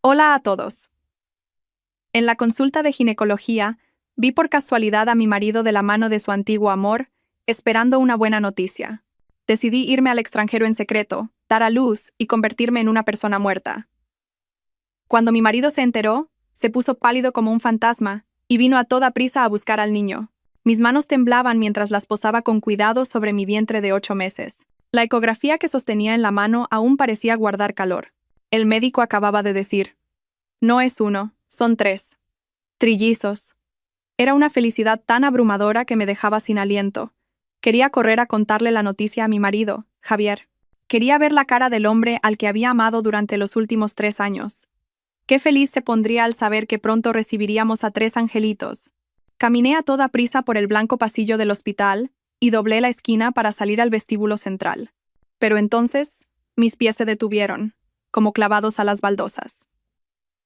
Hola a todos. En la consulta de ginecología, vi por casualidad a mi marido de la mano de su antiguo amor, esperando una buena noticia. Decidí irme al extranjero en secreto, dar a luz y convertirme en una persona muerta. Cuando mi marido se enteró, se puso pálido como un fantasma y vino a toda prisa a buscar al niño. Mis manos temblaban mientras las posaba con cuidado sobre mi vientre de 8 meses. La ecografía que sostenía en la mano aún parecía guardar calor. El médico acababa de decir: no es uno, son 3. Trillizos. Era una felicidad tan abrumadora que me dejaba sin aliento. Quería correr a contarle la noticia a mi marido, Javier. Quería ver la cara del hombre al que había amado durante los últimos 3 años. Qué feliz se pondría al saber que pronto recibiríamos a 3 angelitos. Caminé a toda prisa por el blanco pasillo del hospital y doblé la esquina para salir al vestíbulo central. Pero entonces, mis pies se detuvieron, como clavados a las baldosas.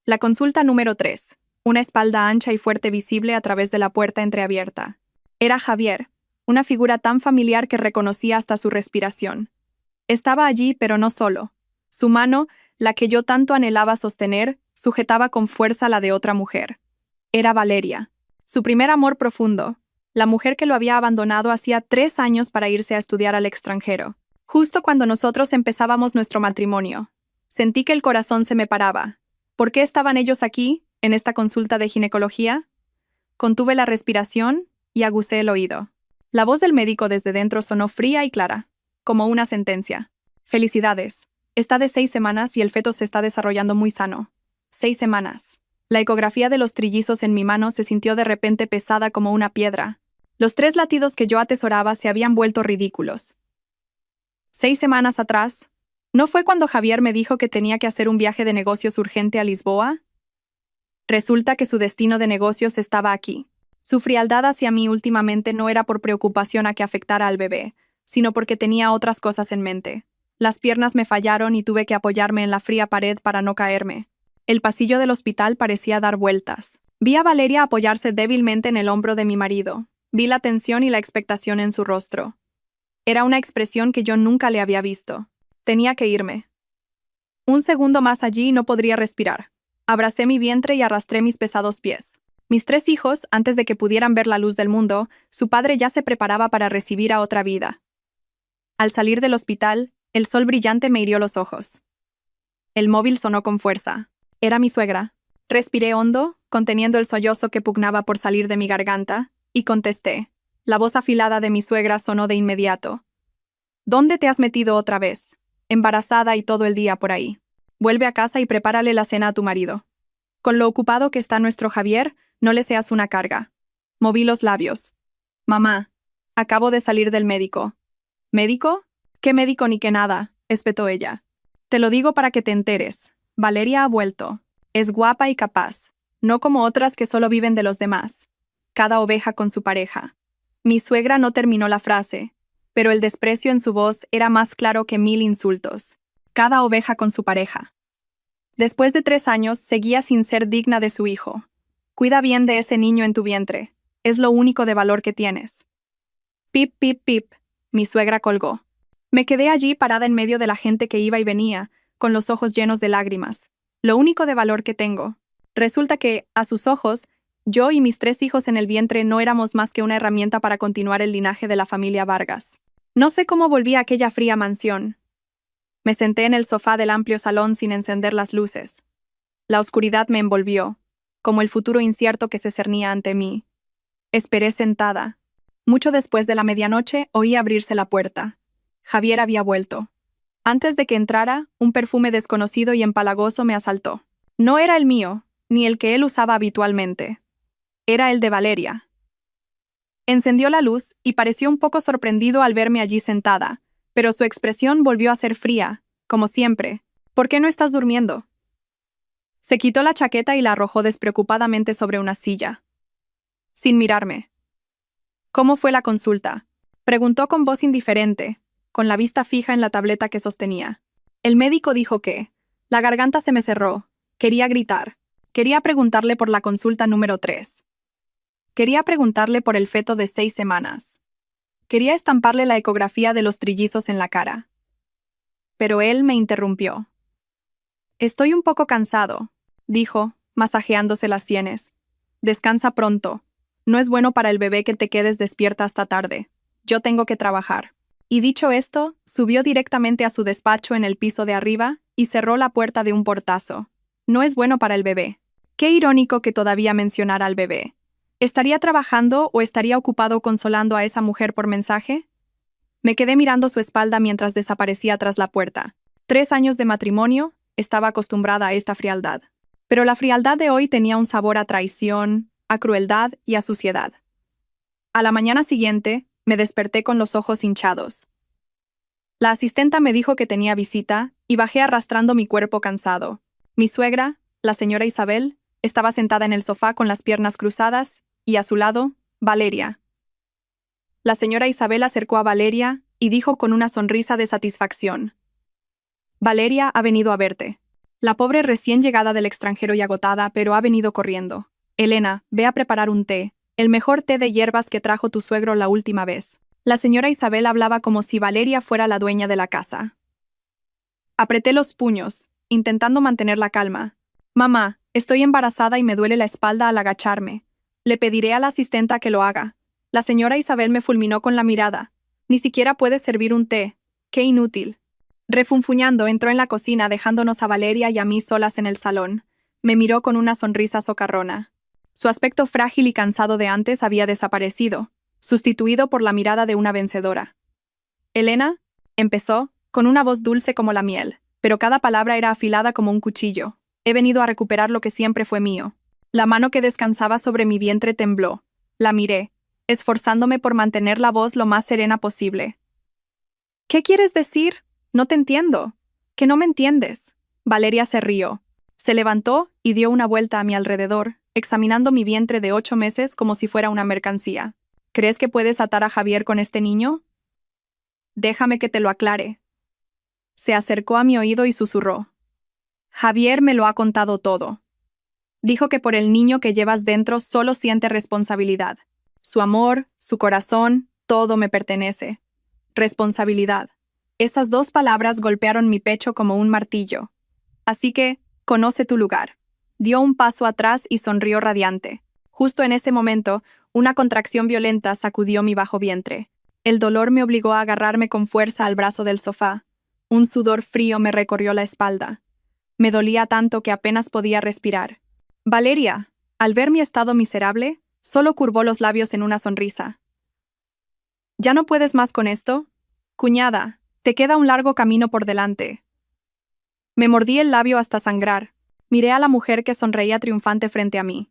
La consulta número 3. Una espalda ancha y fuerte visible a través de la puerta entreabierta. Era Javier, una figura tan familiar que reconocí hasta su respiración. Estaba allí, pero no solo. Su mano, la que yo tanto anhelaba sostener, sujetaba con fuerza la de otra mujer. Era Valeria, su primer amor profundo, la mujer que lo había abandonado hacía 3 años para irse a estudiar al extranjero. Justo cuando nosotros empezábamos nuestro matrimonio, sentí que el corazón se me paraba. ¿Por qué estaban ellos aquí, en esta consulta de ginecología? Contuve la respiración y aguzé el oído. La voz del médico desde dentro sonó fría y clara, como una sentencia. Felicidades. Está de 6 semanas y el feto se está desarrollando muy sano. 6 semanas. La ecografía de los trillizos en mi mano se sintió de repente pesada como una piedra. Los 3 latidos que yo atesoraba se habían vuelto ridículos. 6 semanas atrás, ¿no fue cuando Javier me dijo que tenía que hacer un viaje de negocios urgente a Lisboa? Resulta que su destino de negocios estaba aquí. Su frialdad hacia mí últimamente no era por preocupación a que afectara al bebé, sino porque tenía otras cosas en mente. Las piernas me fallaron y tuve que apoyarme en la fría pared para no caerme. El pasillo del hospital parecía dar vueltas. Vi a Valeria apoyarse débilmente en el hombro de mi marido. Vi la tensión y la expectación en su rostro. Era una expresión que yo nunca le había visto. Tenía que irme. Un segundo más allí y no podría respirar. Abracé mi vientre y arrastré mis pesados pies. Mis 3 hijos, antes de que pudieran ver la luz del mundo, su padre ya se preparaba para recibir a otra vida. Al salir del hospital, el sol brillante me hirió los ojos. El móvil sonó con fuerza. Era mi suegra. Respiré hondo, conteniendo el sollozo que pugnaba por salir de mi garganta, y contesté. La voz afilada de mi suegra sonó de inmediato. ¿Dónde te has metido otra vez? Embarazada y todo el día por ahí. Vuelve a casa y prepárale la cena a tu marido. Con lo ocupado que está nuestro Javier, no le seas una carga. Moví los labios. Mamá, acabo de salir del médico. ¿Médico? ¿Qué médico ni qué nada?, espetó ella. Te lo digo para que te enteres. Valeria ha vuelto. Es guapa y capaz. No como otras que solo viven de los demás. Cada oveja con su pareja. Mi suegra no terminó la frase, pero el desprecio en su voz era más claro que 1000 insultos. Cada oveja con su pareja. Después de 3 años, seguía sin ser digna de su hijo. Cuida bien de ese niño en tu vientre. Es lo único de valor que tienes. Pip, pip, pip. Mi suegra colgó. Me quedé allí parada en medio de la gente que iba y venía, con los ojos llenos de lágrimas. Lo único de valor que tengo. Resulta que, a sus ojos, yo y mis 3 hijos en el vientre no éramos más que una herramienta para continuar el linaje de la familia Vargas. No sé cómo volví a aquella fría mansión. Me senté en el sofá del amplio salón sin encender las luces. La oscuridad me envolvió, como el futuro incierto que se cernía ante mí. Esperé sentada. Mucho después de la medianoche oí abrirse la puerta. Javier había vuelto. Antes de que entrara, un perfume desconocido y empalagoso me asaltó. No era el mío, ni el que él usaba habitualmente. Era el de Valeria. Encendió la luz y pareció un poco sorprendido al verme allí sentada, pero su expresión volvió a ser fría, como siempre. ¿Por qué no estás durmiendo? Se quitó la chaqueta y la arrojó despreocupadamente sobre una silla. Sin mirarme. ¿Cómo fue la consulta?, preguntó con voz indiferente, con la vista fija en la tableta que sostenía. El médico dijo que la garganta se me cerró. Quería gritar. Quería preguntarle por la consulta número 3. Quería preguntarle por el feto de 6 semanas. Quería estamparle la ecografía de los trillizos en la cara. Pero él me interrumpió. Estoy un poco cansado. dijo, masajeándose las sienes. Descansa pronto. No es bueno para el bebé que te quedes despierta hasta tarde. Yo tengo que trabajar. Y dicho esto, subió directamente a su despacho en el piso de arriba y cerró la puerta de un portazo. No es bueno para el bebé. Qué irónico que todavía mencionara al bebé. ¿Estaría trabajando o estaría ocupado consolando a esa mujer por mensaje? Me quedé mirando su espalda mientras desaparecía tras la puerta. 3 años de matrimonio, estaba acostumbrada a esta frialdad. Pero la frialdad de hoy tenía un sabor a traición, a crueldad y a suciedad. A la mañana siguiente, me desperté con los ojos hinchados. La asistenta me dijo que tenía visita y bajé arrastrando mi cuerpo cansado. Mi suegra, la señora Isabel, estaba sentada en el sofá con las piernas cruzadas y a su lado, Valeria. La señora Isabel acercó a Valeria y dijo con una sonrisa de satisfacción: Valeria ha venido a verte. La pobre recién llegada del extranjero y agotada, pero ha venido corriendo. Elena, ve a preparar un té, el mejor té de hierbas que trajo tu suegro la última vez. La señora Isabel hablaba como si Valeria fuera la dueña de la casa. Apreté los puños, intentando mantener la calma. Mamá, estoy embarazada y me duele la espalda al agacharme. Le pediré a la asistenta que lo haga. La señora Isabel me fulminó con la mirada. Ni siquiera puedes servir un té. ¡Qué inútil! Refunfuñando, entró en la cocina dejándonos a Valeria y a mí solas en el salón. Me miró con una sonrisa socarrona. Su aspecto frágil y cansado de antes había desaparecido, sustituido por la mirada de una vencedora. Elena, empezó, con una voz dulce como la miel, pero cada palabra era afilada como un cuchillo. He venido a recuperar lo que siempre fue mío. La mano que descansaba sobre mi vientre tembló. La miré, esforzándome por mantener la voz lo más serena posible. ¿Qué quieres decir? No te entiendo. ¿Que no me entiendes? Valeria se rió. Se levantó y dio una vuelta a mi alrededor, examinando mi vientre de 8 meses como si fuera una mercancía. ¿Crees que puedes atar a Javier con este niño? Déjame que te lo aclare. Se acercó a mi oído y susurró. Javier me lo ha contado todo. Dijo que por el niño que llevas dentro solo siente responsabilidad. Su amor, su corazón, todo me pertenece. Responsabilidad. Esas 2 palabras golpearon mi pecho como un martillo. Así que, conoce tu lugar. Dio un paso atrás y sonrió radiante. Justo en ese momento, una contracción violenta sacudió mi bajo vientre. El dolor me obligó a agarrarme con fuerza al brazo del sofá. Un sudor frío me recorrió la espalda. Me dolía tanto que apenas podía respirar. Valeria, al ver mi estado miserable, solo curvó los labios en una sonrisa. ¿Ya no puedes más con esto? Cuñada, te queda un largo camino por delante. Me mordí el labio hasta sangrar. Miré a la mujer que sonreía triunfante frente a mí.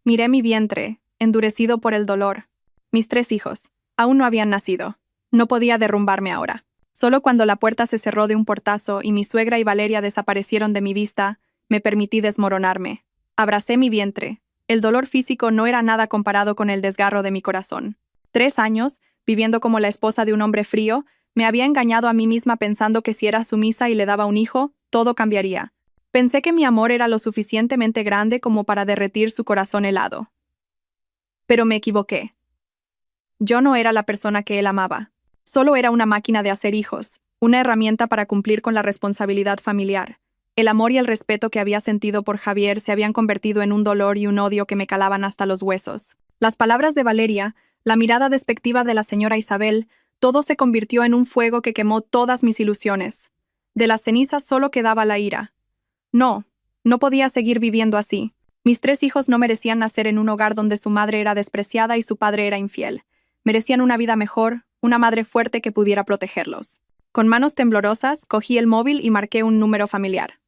Miré mi vientre, endurecido por el dolor. Mis 3 hijos, aún no habían nacido. No podía derrumbarme ahora. Solo cuando la puerta se cerró de un portazo y mi suegra y Valeria desaparecieron de mi vista, me permití desmoronarme. Abracé mi vientre. El dolor físico no era nada comparado con el desgarro de mi corazón. 3 años, viviendo como la esposa de un hombre frío, me había engañado a mí misma pensando que si era sumisa y le daba un hijo, todo cambiaría. Pensé que mi amor era lo suficientemente grande como para derretir su corazón helado. Pero me equivoqué. Yo no era la persona que él amaba. Solo era una máquina de hacer hijos, una herramienta para cumplir con la responsabilidad familiar. El amor y el respeto que había sentido por Javier se habían convertido en un dolor y un odio que me calaban hasta los huesos. Las palabras de Valeria, la mirada despectiva de la señora Isabel, todo se convirtió en un fuego que quemó todas mis ilusiones. De las cenizas solo quedaba la ira. No podía seguir viviendo así. Mis 3 hijos no merecían nacer en un hogar donde su madre era despreciada y su padre era infiel. Merecían una vida mejor, una madre fuerte que pudiera protegerlos. Con manos temblorosas, cogí el móvil y marqué un número familiar.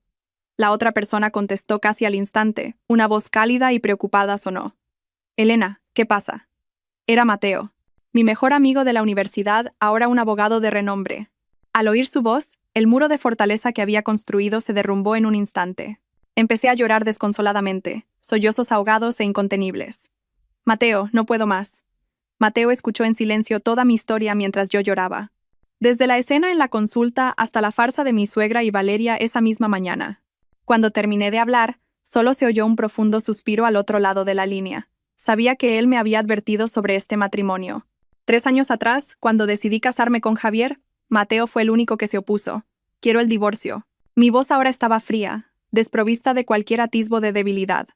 La otra persona contestó casi al instante. Una voz cálida y preocupada sonó. Elena, ¿qué pasa? Era Mateo, mi mejor amigo de la universidad, ahora un abogado de renombre. Al oír su voz, el muro de fortaleza que había construido se derrumbó en un instante. Empecé a llorar desconsoladamente, sollozos ahogados e incontenibles. Mateo, no puedo más. Mateo escuchó en silencio toda mi historia mientras yo lloraba. Desde la escena en la consulta hasta la farsa de mi suegra y Valeria esa misma mañana. Cuando terminé de hablar, solo se oyó un profundo suspiro al otro lado de la línea. Sabía que él me había advertido sobre este matrimonio. 3 años atrás, cuando decidí casarme con Javier, Mateo fue el único que se opuso. Quiero el divorcio. Mi voz ahora estaba fría, desprovista de cualquier atisbo de debilidad.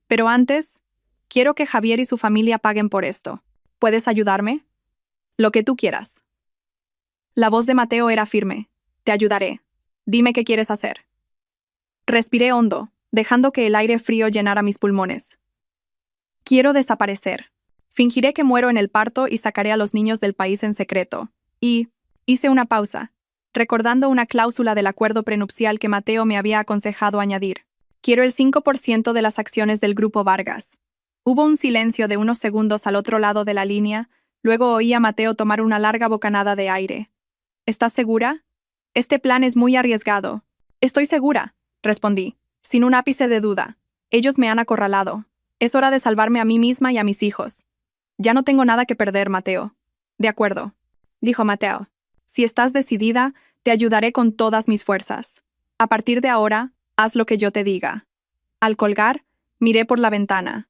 Pero antes, quiero que Javier y su familia paguen por esto. ¿Puedes ayudarme? Lo que tú quieras. La voz de Mateo era firme. Te ayudaré. Dime qué quieres hacer. Respiré hondo, dejando que el aire frío llenara mis pulmones. Quiero desaparecer. Fingiré que muero en el parto y sacaré a los niños del país en secreto. Y hice una pausa, recordando una cláusula del acuerdo prenupcial que Mateo me había aconsejado añadir. Quiero el 5% de las acciones del Grupo Vargas. Hubo un silencio de unos segundos al otro lado de la línea, luego oí a Mateo tomar una larga bocanada de aire. ¿Estás segura? Este plan es muy arriesgado. Estoy segura, respondí, sin un ápice de duda. Ellos me han acorralado. Es hora de salvarme a mí misma y a mis hijos. Ya no tengo nada que perder, Mateo. De acuerdo, dijo Mateo. Si estás decidida, te ayudaré con todas mis fuerzas. A partir de ahora, haz lo que yo te diga. Al colgar, miré por la ventana.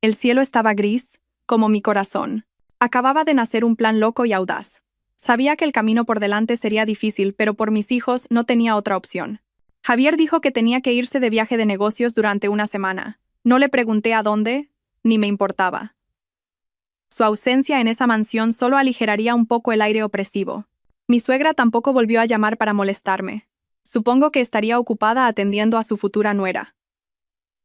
El cielo estaba gris, como mi corazón. Acababa de nacer un plan loco y audaz. Sabía que el camino por delante sería difícil, pero por mis hijos no tenía otra opción. Javier dijo que tenía que irse de viaje de negocios durante una semana. No le pregunté a dónde, ni me importaba. Su ausencia en esa mansión solo aligeraría un poco el aire opresivo. Mi suegra tampoco volvió a llamar para molestarme. Supongo que estaría ocupada atendiendo a su futura nuera.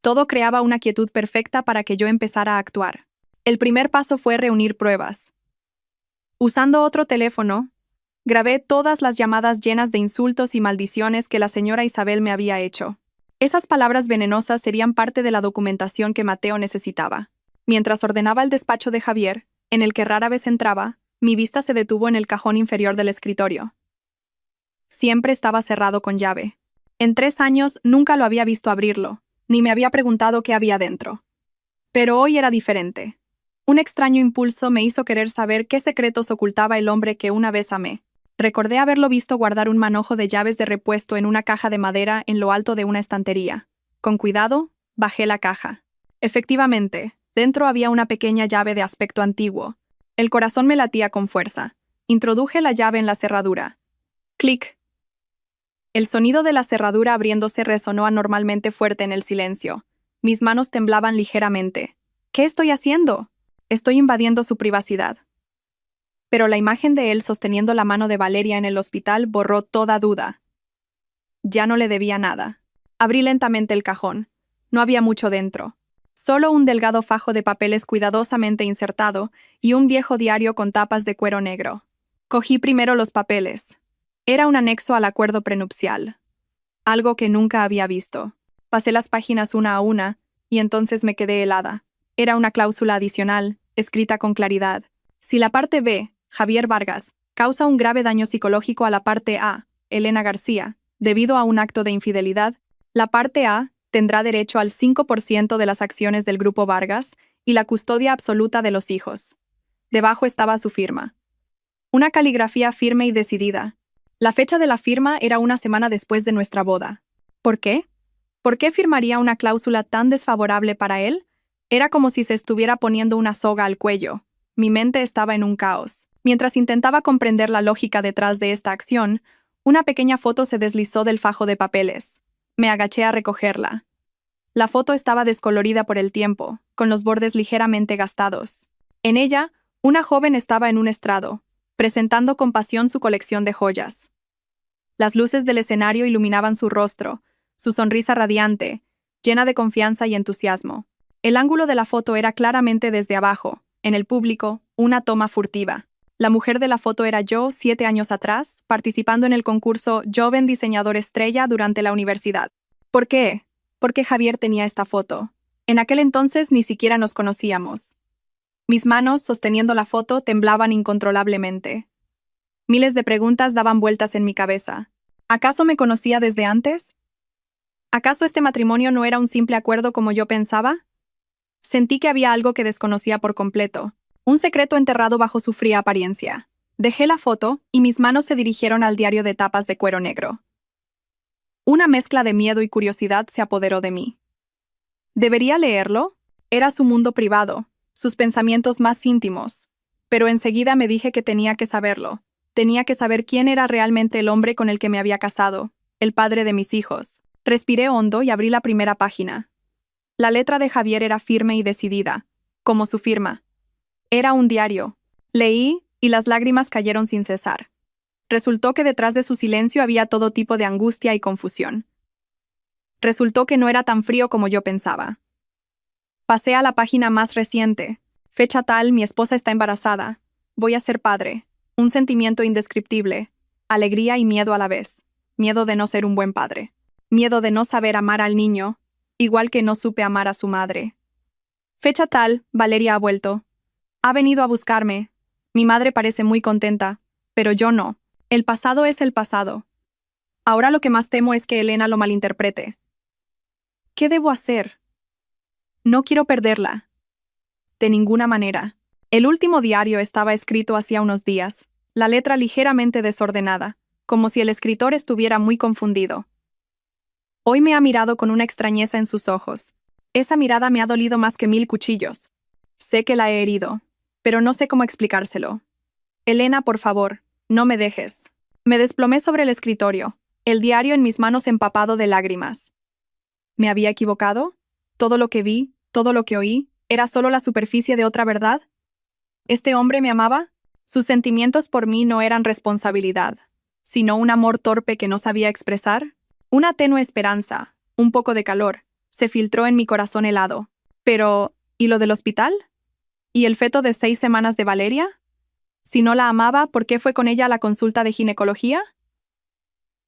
Todo creaba una quietud perfecta para que yo empezara a actuar. El primer paso fue reunir pruebas. Usando otro teléfono, grabé todas las llamadas llenas de insultos y maldiciones que la señora Isabel me había hecho. Esas palabras venenosas serían parte de la documentación que Mateo necesitaba. Mientras ordenaba el despacho de Javier, en el que rara vez entraba, mi vista se detuvo en el cajón inferior del escritorio. Siempre estaba cerrado con llave. En 3 años nunca lo había visto abrirlo, ni me había preguntado qué había dentro. Pero hoy era diferente. Un extraño impulso me hizo querer saber qué secretos ocultaba el hombre que una vez amé. Recordé haberlo visto guardar un manojo de llaves de repuesto en una caja de madera en lo alto de una estantería. Con cuidado, bajé la caja. Efectivamente, dentro había una pequeña llave de aspecto antiguo. El corazón me latía con fuerza. Introduje la llave en la cerradura. ¡Clic! El sonido de la cerradura abriéndose resonó anormalmente fuerte en el silencio. Mis manos temblaban ligeramente. ¿Qué estoy haciendo? Estoy invadiendo su privacidad. Pero la imagen de él sosteniendo la mano de Valeria en el hospital borró toda duda. Ya no le debía nada. Abrí lentamente el cajón. No había mucho dentro. Solo un delgado fajo de papeles cuidadosamente insertado y un viejo diario con tapas de cuero negro. Cogí primero los papeles. Era un anexo al acuerdo prenupcial. Algo que nunca había visto. Pasé las páginas una a una, y entonces me quedé helada. Era una cláusula adicional, escrita con claridad. Si la parte B, Javier Vargas, causa un grave daño psicológico a la parte A, Elena García, debido a un acto de infidelidad, la parte A tendrá derecho al 5% de las acciones del Grupo Vargas y la custodia absoluta de los hijos. Debajo estaba su firma. Una caligrafía firme y decidida. La fecha de la firma era una semana después de nuestra boda. ¿Por qué? ¿Por qué firmaría una cláusula tan desfavorable para él? Era como si se estuviera poniendo una soga al cuello. Mi mente estaba en un caos. Mientras intentaba comprender la lógica detrás de esta acción, una pequeña foto se deslizó del fajo de papeles. Me agaché a recogerla. La foto estaba descolorida por el tiempo, con los bordes ligeramente gastados. En ella, una joven estaba en un estrado, presentando con pasión su colección de joyas. Las luces del escenario iluminaban su rostro, su sonrisa radiante, llena de confianza y entusiasmo. El ángulo de la foto era claramente desde abajo, en el público, una toma furtiva. La mujer de la foto era yo 7 años atrás, participando en el concurso Joven Diseñador Estrella durante la universidad. ¿Por qué? ¿Por qué Javier tenía esta foto? En aquel entonces ni siquiera nos conocíamos. Mis manos, sosteniendo la foto, temblaban incontrolablemente. Miles de preguntas daban vueltas en mi cabeza. ¿Acaso me conocía desde antes? ¿Acaso este matrimonio no era un simple acuerdo como yo pensaba? Sentí que había algo que desconocía por completo, un secreto enterrado bajo su fría apariencia. Dejé la foto y mis manos se dirigieron al diario de tapas de cuero negro. Una mezcla de miedo y curiosidad se apoderó de mí. ¿Debería leerlo? Era su mundo privado, sus pensamientos más íntimos. Pero enseguida me dije que tenía que saberlo. Tenía que saber quién era realmente el hombre con el que me había casado, el padre de mis hijos. Respiré hondo y abrí la primera página. La letra de Javier era firme y decidida, como su firma. Era un diario. Leí, y las lágrimas cayeron sin cesar. Resultó que detrás de su silencio había todo tipo de angustia y confusión. Resultó que no era tan frío como yo pensaba. Pasé a la página más reciente. Fecha tal, mi esposa está embarazada. Voy a ser padre. Un sentimiento indescriptible. Alegría y miedo a la vez. Miedo de no ser un buen padre. Miedo de no saber amar al niño, igual que no supe amar a su madre. Fecha tal, Valeria ha vuelto. Ha venido a buscarme. Mi madre parece muy contenta, pero yo no. El pasado es el pasado. Ahora lo que más temo es que Elena lo malinterprete. ¿Qué debo hacer? No quiero perderla. De ninguna manera. El último diario estaba escrito hacía unos días, la letra ligeramente desordenada, como si el escritor estuviera muy confundido. Hoy me ha mirado con una extrañeza en sus ojos. Esa mirada me ha dolido más que 1000 cuchillos. Sé que la he herido, pero no sé cómo explicárselo. Elena, por favor, no me dejes. Me desplomé sobre el escritorio, el diario en mis manos empapado de lágrimas. ¿Me había equivocado? ¿Todo lo que vi, todo lo que oí, era solo la superficie de otra verdad? ¿Este hombre me amaba? Sus sentimientos por mí no eran responsabilidad, sino un amor torpe que no sabía expresar. Una tenue esperanza, un poco de calor, se filtró en mi corazón helado. Pero, ¿y lo del hospital? ¿Y el feto de 6 semanas de Valeria? Si no la amaba, ¿por qué fue con ella a la consulta de ginecología?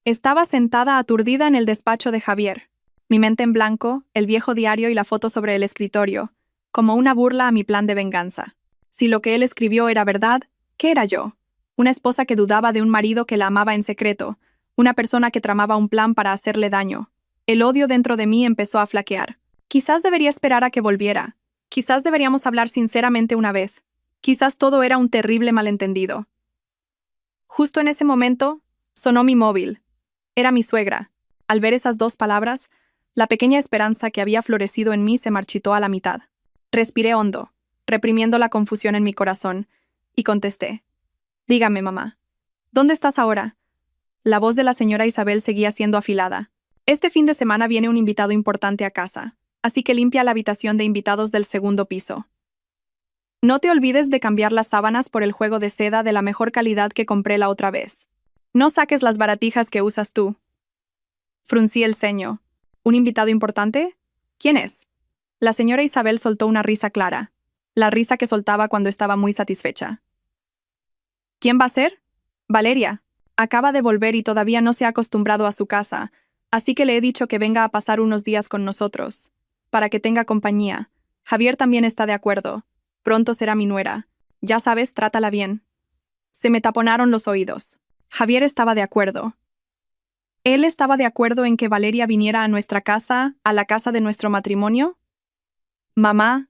Estaba sentada aturdida en el despacho de Javier, mi mente en blanco, el viejo diario y la foto sobre el escritorio, como una burla a mi plan de venganza. Si lo que él escribió era verdad, ¿qué era yo? Una esposa que dudaba de un marido que la amaba en secreto, una persona que tramaba un plan para hacerle daño. El odio dentro de mí empezó a flaquear. Quizás debería esperar a que volviera. Quizás deberíamos hablar sinceramente una vez. Quizás todo era un terrible malentendido. Justo en ese momento, sonó mi móvil. Era mi suegra. Al ver esas 2 palabras, la pequeña esperanza que había florecido en mí se marchitó a la mitad. Respiré hondo, reprimiendo la confusión en mi corazón, y contesté. Dígame, mamá. ¿Dónde estás ahora? La voz de la señora Isabel seguía siendo afilada. Este fin de semana viene un invitado importante a casa, así que limpia la habitación de invitados del 2º piso. No te olvides de cambiar las sábanas por el juego de seda de la mejor calidad que compré la otra vez. No saques las baratijas que usas tú. Fruncí el ceño. ¿Un invitado importante? ¿Quién es? La señora Isabel soltó una risa clara, la risa que soltaba cuando estaba muy satisfecha. ¿Quién va a ser? Valeria. Acaba de volver y todavía no se ha acostumbrado a su casa, así que le he dicho que venga a pasar unos días con nosotros, para que tenga compañía. Javier también está de acuerdo. Pronto será mi nuera. Ya sabes, trátala bien. Se me taponaron los oídos. Javier estaba de acuerdo. ¿Él estaba de acuerdo en que Valeria viniera a nuestra casa, a la casa de nuestro matrimonio? Mamá.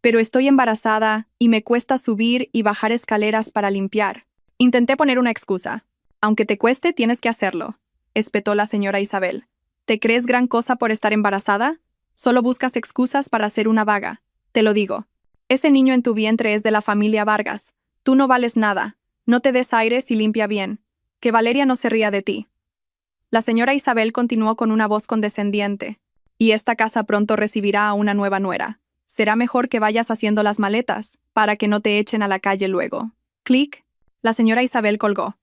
Pero estoy embarazada y me cuesta subir y bajar escaleras para limpiar. Intenté poner una excusa. Aunque te cueste, tienes que hacerlo, espetó la señora Isabel. ¿Te crees gran cosa por estar embarazada? Solo buscas excusas para ser una vaga. Te lo digo. Ese niño en tu vientre es de la familia Vargas. Tú no vales nada. No te des aires y limpia bien. Que Valeria no se ría de ti. La señora Isabel continuó con una voz condescendiente. Y esta casa pronto recibirá a una nueva nuera. Será mejor que vayas haciendo las maletas, para que no te echen a la calle luego. Clic. La señora Isabel colgó.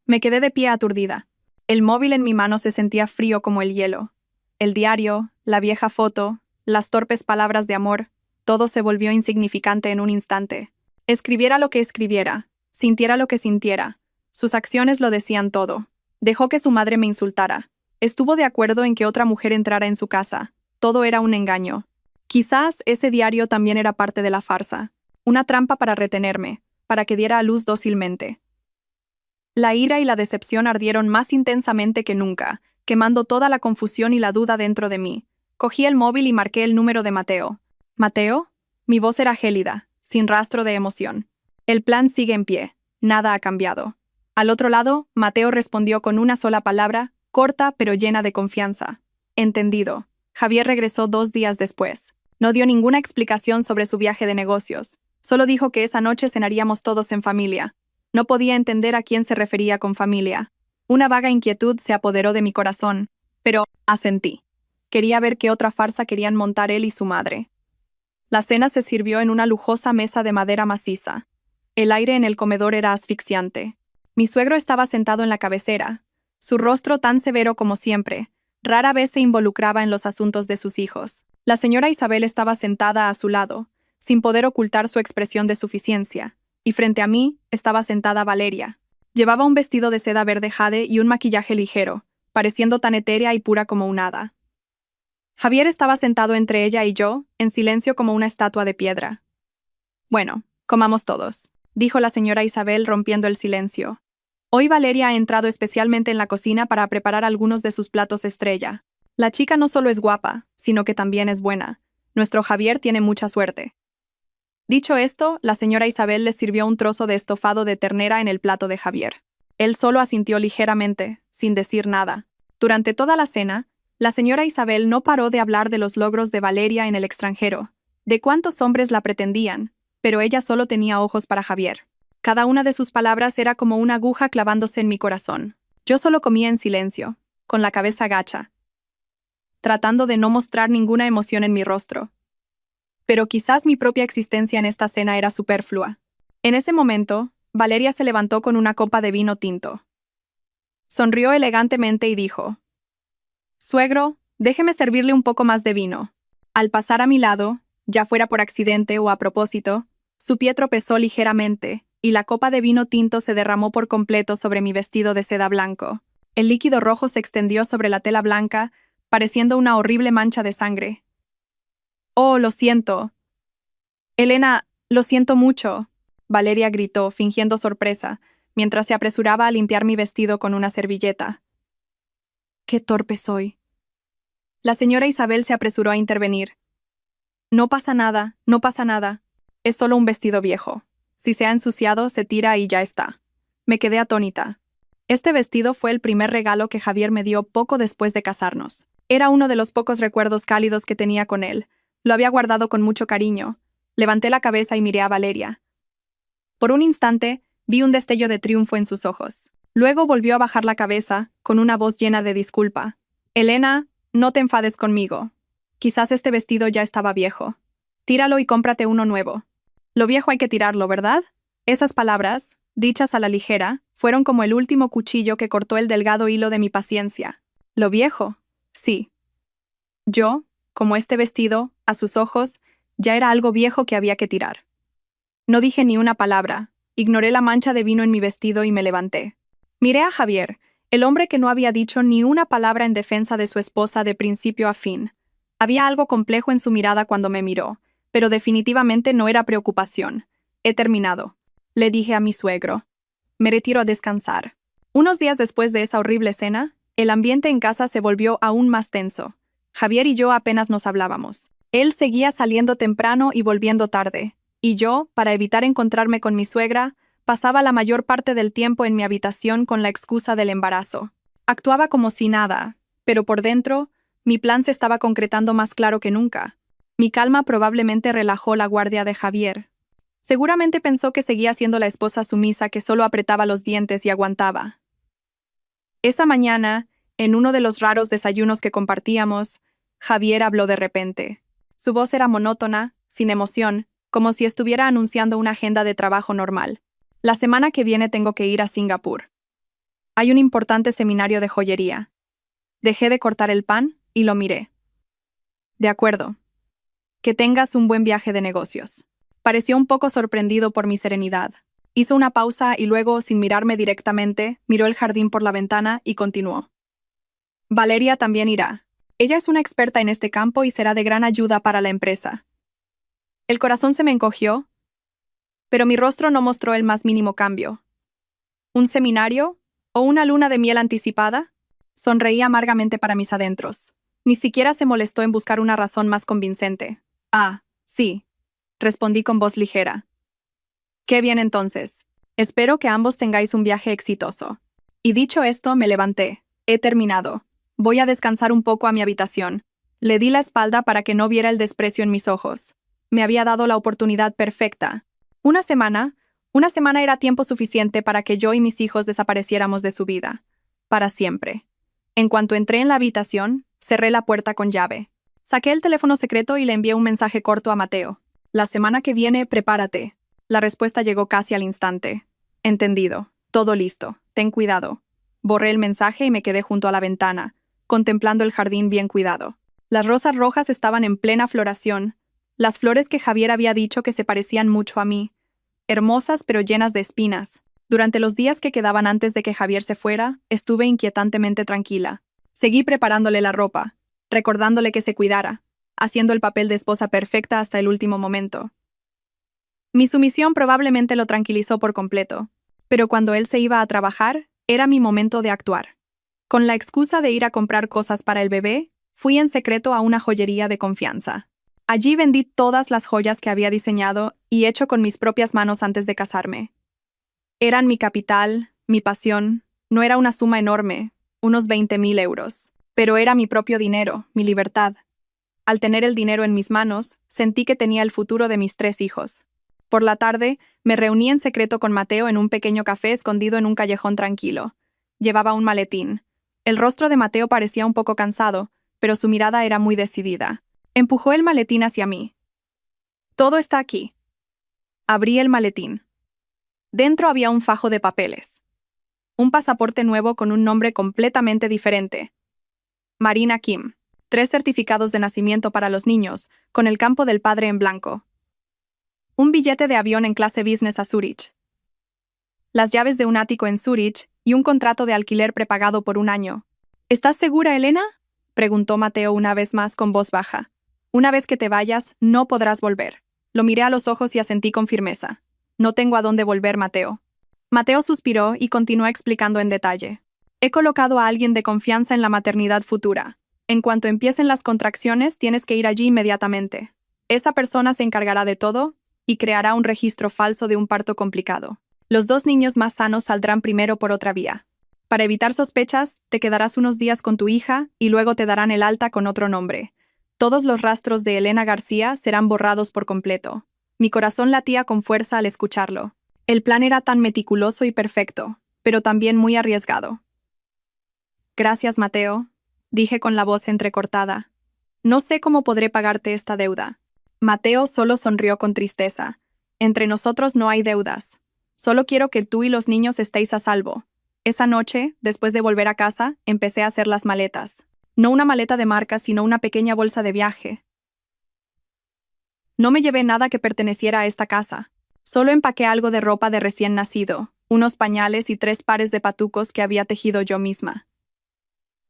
Me quedé de pie aturdida. El móvil en mi mano se sentía frío como el hielo. El diario, la vieja foto, las torpes palabras de amor, todo se volvió insignificante en un instante. Escribiera lo que escribiera, sintiera lo que sintiera, sus acciones lo decían todo. Dejó que su madre me insultara. Estuvo de acuerdo en que otra mujer entrara en su casa. Todo era un engaño. Quizás ese diario también era parte de la farsa. Una trampa para retenerme, para que diera a luz dócilmente. La ira y la decepción ardieron más intensamente que nunca, quemando toda la confusión y la duda dentro de mí. Cogí el móvil y marqué el número de Mateo. ¿Mateo? Mi voz era gélida, sin rastro de emoción. El plan sigue en pie. Nada ha cambiado. Al otro lado, Mateo respondió con una sola palabra, corta pero llena de confianza. Entendido. Javier regresó 2 días después. No dio ninguna explicación sobre su viaje de negocios. Solo dijo que esa noche cenaríamos todos en familia. No podía entender a quién se refería con familia. Una vaga inquietud se apoderó de mi corazón. Pero Asentí. Quería ver qué otra farsa querían montar él y su madre. La cena se sirvió en una lujosa mesa de madera maciza. El aire en el comedor era asfixiante. Mi suegro estaba sentado en la cabecera. Su rostro tan severo como siempre. Rara vez se involucraba en los asuntos de sus hijos. La señora Isabel estaba sentada a su lado, sin poder ocultar su expresión de suficiencia, y frente a mí estaba sentada Valeria. Llevaba un vestido de seda verde jade y un maquillaje ligero, pareciendo tan etérea y pura como un hada. Javier estaba sentado entre ella y yo, en silencio como una estatua de piedra. «Bueno, comamos todos», dijo la señora Isabel rompiendo el silencio. Hoy Valeria ha entrado especialmente en la cocina para preparar algunos de sus platos estrella. La chica no solo es guapa, sino que también es buena. Nuestro Javier tiene mucha suerte. Dicho esto, la señora Isabel le sirvió un trozo de estofado de ternera en el plato de Javier. Él solo asintió ligeramente, sin decir nada. Durante toda la cena, la señora Isabel no paró de hablar de los logros de Valeria en el extranjero, de cuántos hombres la pretendían, pero ella solo tenía ojos para Javier. Cada una de sus palabras era como una aguja clavándose en mi corazón. Yo solo comía en silencio, con la cabeza gacha, tratando de no mostrar ninguna emoción en mi rostro. Pero quizás mi propia existencia en esta cena era superflua. En ese momento, Valeria se levantó con una copa de vino tinto. Sonrió elegantemente y dijo: «Suegro, déjeme servirle un poco más de vino». Al pasar a mi lado, ya fuera por accidente o a propósito, su pie tropezó ligeramente, y la copa de vino tinto se derramó por completo sobre mi vestido de seda blanco. El líquido rojo se extendió sobre la tela blanca, pareciendo una horrible mancha de sangre. «Oh, lo siento». «Elena, lo siento mucho», Valeria gritó, fingiendo sorpresa, mientras se apresuraba a limpiar mi vestido con una servilleta. «Qué torpe soy». La señora Isabel se apresuró a intervenir. «No pasa nada, no pasa nada. Es solo un vestido viejo. Si se ha ensuciado, se tira y ya está». Me quedé atónita. Este vestido fue el primer regalo que Javier me dio poco después de casarnos. Era uno de los pocos recuerdos cálidos que tenía con él. Lo había guardado con mucho cariño. Levanté la cabeza y miré a Valeria. Por un instante, vi un destello de triunfo en sus ojos. Luego volvió a bajar la cabeza, con una voz llena de disculpa. «Elena, no te enfades conmigo. Quizás este vestido ya estaba viejo. Tíralo y cómprate uno nuevo. Lo viejo hay que tirarlo, ¿verdad?». Esas palabras, dichas a la ligera, fueron como el último cuchillo que cortó el delgado hilo de mi paciencia. «¿Lo viejo?». «Sí». Yo, como este vestido, a sus ojos, ya era algo viejo que había que tirar. No dije ni una palabra, ignoré la mancha de vino en mi vestido y me levanté. Miré a Javier, el hombre que no había dicho ni una palabra en defensa de su esposa de principio a fin. Había algo complejo en su mirada cuando me miró, pero definitivamente no era preocupación. «He terminado», le dije a mi suegro. «Me retiro a descansar». Unos días después de esa horrible cena, el ambiente en casa se volvió aún más tenso. Javier y yo apenas nos hablábamos. Él seguía saliendo temprano y volviendo tarde, y yo, para evitar encontrarme con mi suegra, pasaba la mayor parte del tiempo en mi habitación con la excusa del embarazo. Actuaba como si nada, pero por dentro, mi plan se estaba concretando más claro que nunca. Mi calma probablemente relajó la guardia de Javier. Seguramente pensó que seguía siendo la esposa sumisa que solo apretaba los dientes y aguantaba. Esa mañana, en uno de los raros desayunos que compartíamos, Javier habló de repente. Su voz era monótona, sin emoción, como si estuviera anunciando una agenda de trabajo normal. «La semana que viene tengo que ir a Singapur. Hay un importante seminario de joyería». Dejé de cortar el pan y lo miré. «De acuerdo. Que tengas un buen viaje de negocios». Pareció un poco sorprendido por mi serenidad. Hizo una pausa y luego, sin mirarme directamente, miró el jardín por la ventana y continuó. «Valeria también irá. Ella es una experta en este campo y será de gran ayuda para la empresa». El corazón se me encogió, pero mi rostro no mostró el más mínimo cambio. ¿Un seminario? ¿O una luna de miel anticipada? Sonreí amargamente para mis adentros. Ni siquiera se molestó en buscar una razón más convincente. «Ah, sí», respondí con voz ligera. «Qué bien entonces. Espero que ambos tengáis un viaje exitoso». Y dicho esto, me levanté. «He terminado. Voy a descansar un poco a mi habitación». Le di la espalda para que no viera el desprecio en mis ojos. Me había dado la oportunidad perfecta. Una semana era tiempo suficiente para que yo y mis hijos desapareciéramos de su vida. Para siempre. En cuanto entré en la habitación, Cerré la puerta con llave. Saqué el teléfono secreto y le envié un mensaje corto a Mateo. La semana que viene, prepárate. La respuesta llegó casi al instante. Entendido. Todo listo. Ten cuidado. Borré el mensaje y me quedé junto a la ventana, contemplando el jardín bien cuidado. Las rosas rojas estaban en plena floración, las flores que Javier había dicho que se parecían mucho a mí, hermosas pero llenas de espinas. Durante los días que quedaban antes de que Javier se fuera, estuve inquietantemente tranquila. Seguí preparándole la ropa, recordándole que se cuidara, haciendo el papel de esposa perfecta hasta el último momento. Mi sumisión probablemente lo tranquilizó por completo, pero cuando él se iba a trabajar, era mi momento de actuar. Con la excusa de ir a comprar cosas para el bebé, fui en secreto a una joyería de confianza. Allí vendí todas las joyas que había diseñado y hecho con mis propias manos antes de casarme. Eran mi capital, mi pasión. No era una suma enorme, unos 20.000 euros, pero era mi propio dinero, mi libertad. Al tener el dinero en mis manos, sentí que tenía el futuro de mis 3 hijos. Por la tarde, me reuní en secreto con Mateo en un pequeño café escondido en un callejón tranquilo. Llevaba un maletín. El rostro de Mateo parecía un poco cansado, pero su mirada era muy decidida. Empujó el maletín hacia mí. Todo está aquí. Abrí el maletín. Dentro había un fajo de papeles. Un pasaporte nuevo con un nombre completamente diferente. Marina Kim. 3 certificados de nacimiento para los niños, con el campo del padre en blanco. Un billete de avión en clase business a Zúrich. Las llaves de un ático en Zúrich y un contrato de alquiler prepagado por 1 año. ¿Estás segura, Elena?, preguntó Mateo una vez más con voz baja. Una vez que te vayas, no podrás volver. Lo miré a los ojos y asentí con firmeza. No tengo a dónde volver, Mateo. Mateo suspiró y continuó explicando en detalle. He colocado a alguien de confianza en la maternidad futura. En cuanto empiecen las contracciones, tienes que ir allí inmediatamente. Esa persona se encargará de todo y creará un registro falso de un parto complicado. Los 2 niños más sanos saldrán primero por otra vía. Para evitar sospechas, te quedarás unos días con tu hija y luego te darán el alta con otro nombre. Todos los rastros de Elena García serán borrados por completo. Mi corazón latía con fuerza al escucharlo. El plan era tan meticuloso y perfecto, pero también muy arriesgado. Gracias, Mateo, dije con la voz entrecortada. No sé cómo podré pagarte esta deuda. Mateo solo sonrió con tristeza. Entre nosotros no hay deudas. Solo quiero que tú y los niños estéis a salvo. Esa noche, después de volver a casa, empecé a hacer las maletas. No una maleta de marca, sino una pequeña bolsa de viaje. No me llevé nada que perteneciera a esta casa. Solo empaqué algo de ropa de recién nacido, unos pañales y 3 pares de patucos que había tejido yo misma.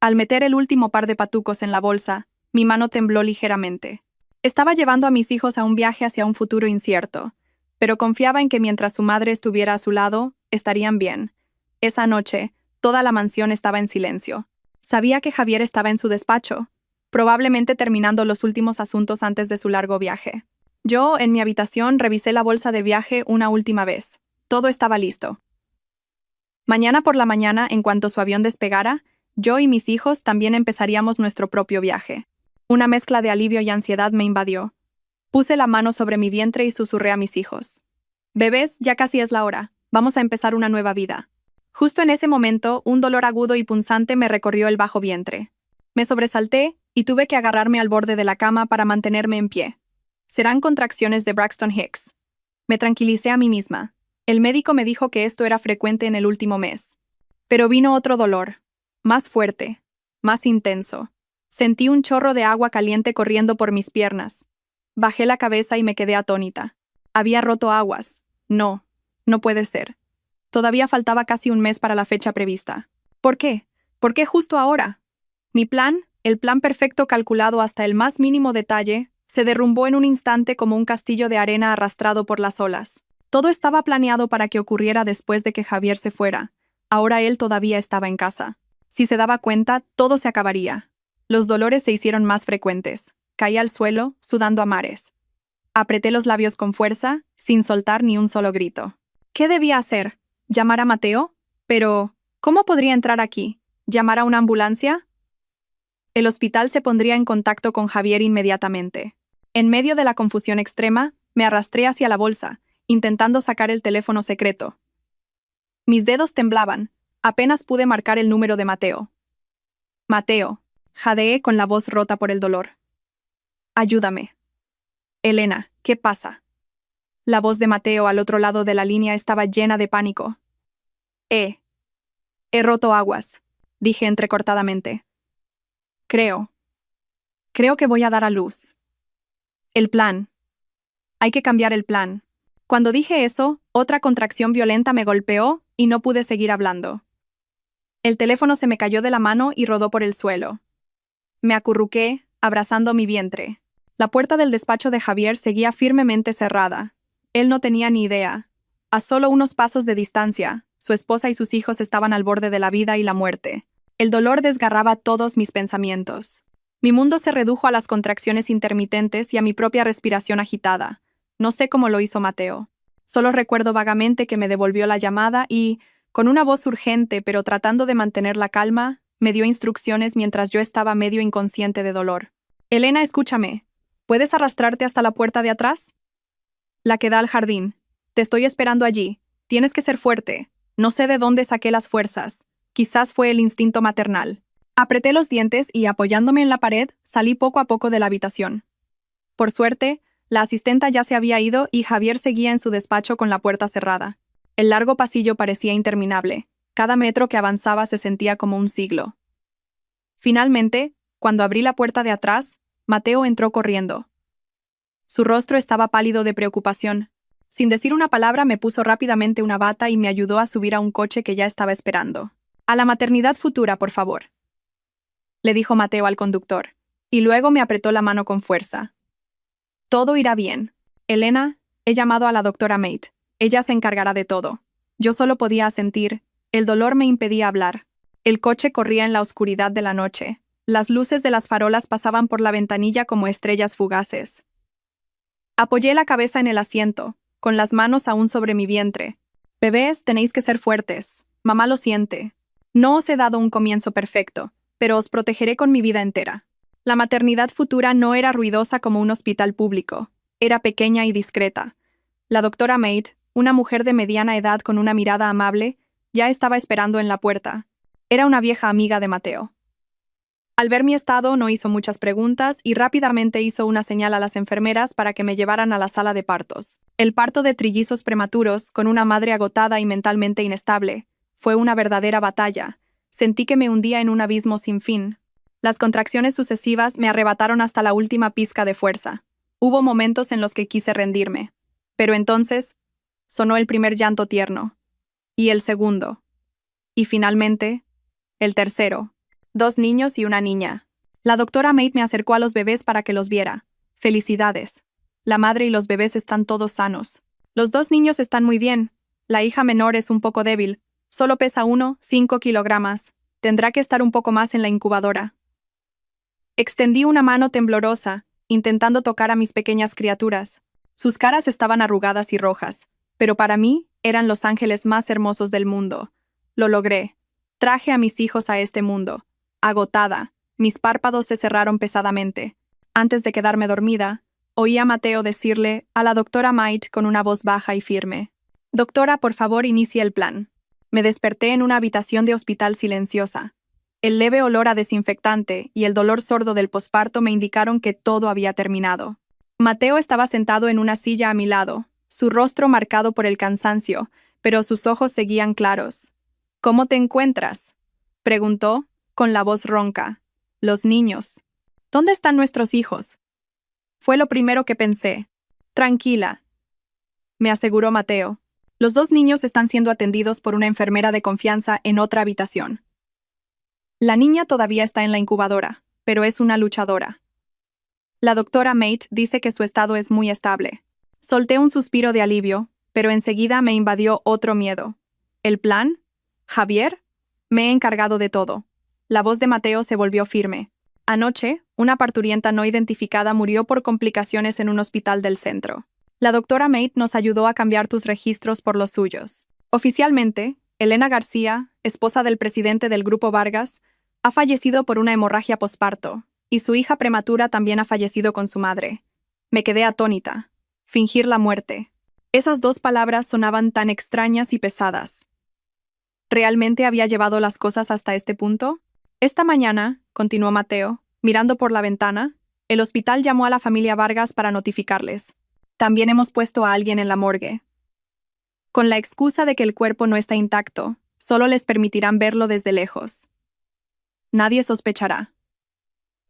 Al meter el último par de patucos en la bolsa, mi mano tembló ligeramente. Estaba llevando a mis hijos a un viaje hacia un futuro incierto, pero confiaba en que mientras su madre estuviera a su lado, estarían bien. Esa noche, toda la mansión estaba en silencio. Sabía que Javier estaba en su despacho, probablemente terminando los últimos asuntos antes de su largo viaje. Yo, en mi habitación, revisé la bolsa de viaje una última vez. Todo estaba listo. Mañana por la mañana, en cuanto su avión despegara, yo y mis hijos también empezaríamos nuestro propio viaje. Una mezcla de alivio y ansiedad me invadió. Puse la mano sobre mi vientre y susurré a mis hijos. Bebés, ya casi es la hora. Vamos a empezar una nueva vida. Justo en ese momento, un dolor agudo y punzante me recorrió el bajo vientre. Me sobresalté y tuve que agarrarme al borde de la cama para mantenerme en pie. Serán contracciones de Braxton Hicks. Me tranquilicé a mí misma. El médico me dijo que esto era frecuente en el último mes. Pero vino otro dolor. Más fuerte. Más intenso. Sentí un chorro de agua caliente corriendo por mis piernas. Bajé la cabeza y me quedé atónita. Había roto aguas. No. No puede ser. Todavía faltaba casi un mes para la fecha prevista. ¿Por qué? ¿Por qué justo ahora? Mi plan, el plan perfecto calculado hasta el más mínimo detalle, se derrumbó en un instante como un castillo de arena arrastrado por las olas. Todo estaba planeado para que ocurriera después de que Javier se fuera. Ahora él todavía estaba en casa. Si se daba cuenta, todo se acabaría. Los dolores se hicieron más frecuentes. Caí al suelo, sudando a mares. Apreté los labios con fuerza, sin soltar ni un solo grito. ¿Qué debía hacer? ¿Llamar a Mateo? Pero, ¿cómo podría entrar aquí? ¿Llamar a una ambulancia? El hospital se pondría en contacto con Javier inmediatamente. En medio de la confusión extrema, me arrastré hacia la bolsa, intentando sacar el teléfono secreto. Mis dedos temblaban. Apenas pude marcar el número de Mateo. Mateo. Jadeé con la voz rota por el dolor. Ayúdame. Elena, ¿qué pasa? La voz de Mateo al otro lado de la línea estaba llena de pánico. He roto aguas, dije entrecortadamente. Creo que voy a dar a luz. El plan. Hay que cambiar el plan. Cuando dije eso, otra contracción violenta me golpeó y no pude seguir hablando. El teléfono se me cayó de la mano y rodó por el suelo. Me acurruqué, abrazando mi vientre. La puerta del despacho de Javier seguía firmemente cerrada. Él no tenía ni idea. A solo unos pasos de distancia, su esposa y sus hijos estaban al borde de la vida y la muerte. El dolor desgarraba todos mis pensamientos. Mi mundo se redujo a las contracciones intermitentes y a mi propia respiración agitada. No sé cómo lo hizo Mateo. Solo recuerdo vagamente que me devolvió la llamada y, con una voz urgente pero tratando de mantener la calma, me dio instrucciones mientras yo estaba medio inconsciente de dolor. Elena, escúchame. ¿Puedes arrastrarte hasta la puerta de atrás? La que da al jardín. Te estoy esperando allí. Tienes que ser fuerte. No sé de dónde saqué las fuerzas. Quizás fue el instinto maternal. Apreté los dientes y, apoyándome en la pared, salí poco a poco de la habitación. Por suerte, la asistenta ya se había ido y Javier seguía en su despacho con la puerta cerrada. El largo pasillo parecía interminable. Cada metro que avanzaba se sentía como un siglo. Finalmente, cuando abrí la puerta de atrás, Mateo entró corriendo. Su rostro estaba pálido de preocupación. Sin decir una palabra, me puso rápidamente una bata y me ayudó a subir a un coche que ya estaba esperando. «A la maternidad futura, por favor», le dijo Mateo al conductor, y luego me apretó la mano con fuerza. «Todo irá bien. Elena, he llamado a la doctora Mate. Ella se encargará de todo». Yo solo podía asentir. El dolor me impedía hablar. El coche corría en la oscuridad de la noche. Las luces de las farolas pasaban por la ventanilla como estrellas fugaces. Apoyé la cabeza en el asiento, con las manos aún sobre mi vientre. «Bebés, tenéis que ser fuertes. Mamá lo siente. No os he dado un comienzo perfecto, pero os protegeré con mi vida entera». La maternidad futura no era ruidosa como un hospital público. Era pequeña y discreta. La doctora Mate, una mujer de mediana edad con una mirada amable, ya estaba esperando en la puerta. Era una vieja amiga de Mateo. Al ver mi estado, no hizo muchas preguntas y rápidamente hizo una señal a las enfermeras para que me llevaran a la sala de partos. El parto de trillizos prematuros, con una madre agotada y mentalmente inestable, fue una verdadera batalla. Sentí que me hundía en un abismo sin fin. Las contracciones sucesivas me arrebataron hasta la última pizca de fuerza. Hubo momentos en los que quise rendirme. Pero entonces, sonó el primer llanto tierno. Y el segundo. Y finalmente, el tercero. 2 niños y una niña. La doctora Mate me acercó a los bebés para que los viera. «Felicidades. La madre y los bebés están todos sanos. Los 2 niños están muy bien. La hija menor es un poco débil. Solo pesa 5 kilogramos. Tendrá que estar un poco más en la incubadora». Extendí una mano temblorosa, intentando tocar a mis pequeñas criaturas. Sus caras estaban arrugadas y rojas, pero para mí eran los ángeles más hermosos del mundo. Lo logré. Traje a mis hijos a este mundo. Agotada, mis párpados se cerraron pesadamente. Antes de quedarme dormida, oí a Mateo decirle a la doctora Mate con una voz baja y firme: «Doctora, por favor, inicie el plan». Me desperté en una habitación de hospital silenciosa. El leve olor a desinfectante y el dolor sordo del posparto me indicaron que todo había terminado. Mateo estaba sentado en una silla a mi lado, su rostro marcado por el cansancio, pero sus ojos seguían claros. «¿Cómo te encuentras?», preguntó, con la voz ronca. «Los niños. ¿Dónde están nuestros hijos?». Fue lo primero que pensé. «Tranquila», me aseguró Mateo. «Los 2 niños están siendo atendidos por una enfermera de confianza en otra habitación. La niña todavía está en la incubadora, pero es una luchadora. La doctora Mate dice que su estado es muy estable». Solté un suspiro de alivio, pero enseguida me invadió otro miedo. ¿El plan? ¿Javier? Me he encargado de todo. La voz de Mateo se volvió firme. Anoche, una parturienta no identificada murió por complicaciones en un hospital del centro. La doctora Mate nos ayudó a cambiar tus registros por los suyos. Oficialmente, Elena García, esposa del presidente del Grupo Vargas, ha fallecido por una hemorragia posparto, y su hija prematura también ha fallecido con su madre. Me quedé atónita. Fingir la muerte. Esas 2 palabras sonaban tan extrañas y pesadas. ¿Realmente había llevado las cosas hasta este punto? Esta mañana, continuó Mateo, mirando por la ventana, el hospital llamó a la familia Vargas para notificarles. También hemos puesto a alguien en la morgue. Con la excusa de que el cuerpo no está intacto, solo les permitirán verlo desde lejos. Nadie sospechará.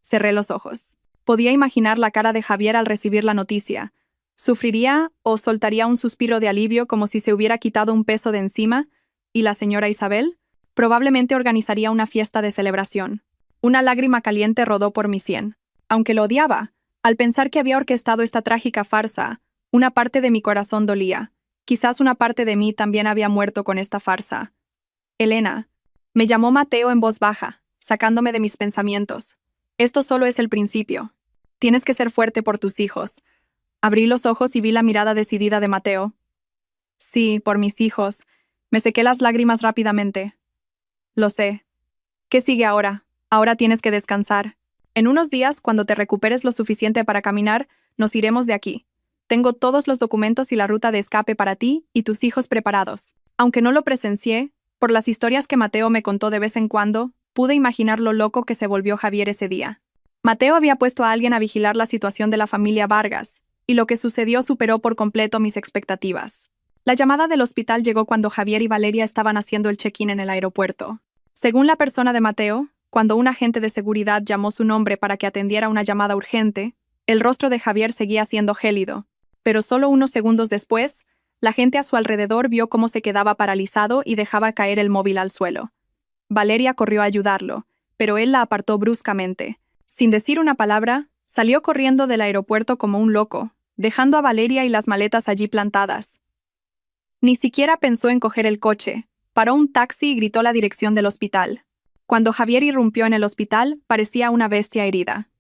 Cerré los ojos. Podía imaginar la cara de Javier al recibir la noticia. Sufriría o soltaría un suspiro de alivio como si se hubiera quitado un peso de encima, y la señora Isabel probablemente organizaría una fiesta de celebración. Una lágrima caliente rodó por mi sien. Aunque lo odiaba, al pensar que había orquestado esta trágica farsa, una parte de mi corazón dolía. Quizás una parte de mí también había muerto con esta farsa. Elena, me llamó Mateo en voz baja, sacándome de mis pensamientos. Esto solo es el principio. Tienes que ser fuerte por tus hijos. Abrí los ojos y vi la mirada decidida de Mateo. Sí, por mis hijos. Me sequé las lágrimas rápidamente. Lo sé. ¿Qué sigue ahora? Ahora tienes que descansar. En unos días, cuando te recuperes lo suficiente para caminar, nos iremos de aquí. Tengo todos los documentos y la ruta de escape para ti y tus hijos preparados. Aunque no lo presencié, por las historias que Mateo me contó de vez en cuando, pude imaginar lo loco que se volvió Javier ese día. Mateo había puesto a alguien a vigilar la situación de la familia Vargas, y lo que sucedió superó por completo mis expectativas. La llamada del hospital llegó cuando Javier y Valeria estaban haciendo el check-in en el aeropuerto. Según la persona de Mateo, cuando un agente de seguridad llamó su nombre para que atendiera una llamada urgente, el rostro de Javier seguía siendo gélido, pero solo unos segundos después, la gente a su alrededor vio cómo se quedaba paralizado y dejaba caer el móvil al suelo. Valeria corrió a ayudarlo, pero él la apartó bruscamente. Sin decir una palabra, salió corriendo del aeropuerto como un loco, dejando a Valeria y las maletas allí plantadas. Ni siquiera pensó en coger el coche, paró un taxi y gritó la dirección del hospital. Cuando Javier irrumpió en el hospital, parecía una bestia herida.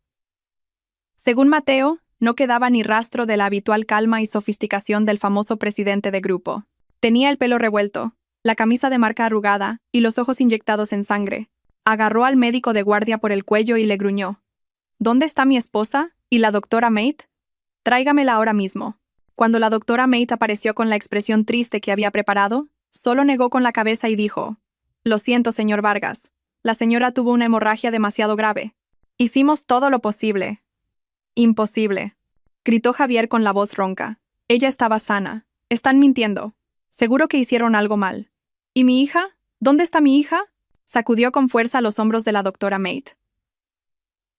Según Mateo, no quedaba ni rastro de la habitual calma y sofisticación del famoso presidente de grupo. Tenía el pelo revuelto, la camisa de marca arrugada y los ojos inyectados en sangre. Agarró al médico de guardia por el cuello y le gruñó. ¿Dónde está mi esposa? ¿Y la doctora Mate? Tráigamela ahora mismo. Cuando la doctora Mate apareció con la expresión triste que había preparado, solo negó con la cabeza y dijo: Lo siento, señor Vargas. La señora tuvo una hemorragia demasiado grave. Hicimos todo lo posible. Imposible, gritó Javier con la voz ronca. Ella estaba sana. Están mintiendo. Seguro que hicieron algo mal. ¿Y mi hija? ¿Dónde está mi hija? Sacudió con fuerza los hombros de la doctora Mate.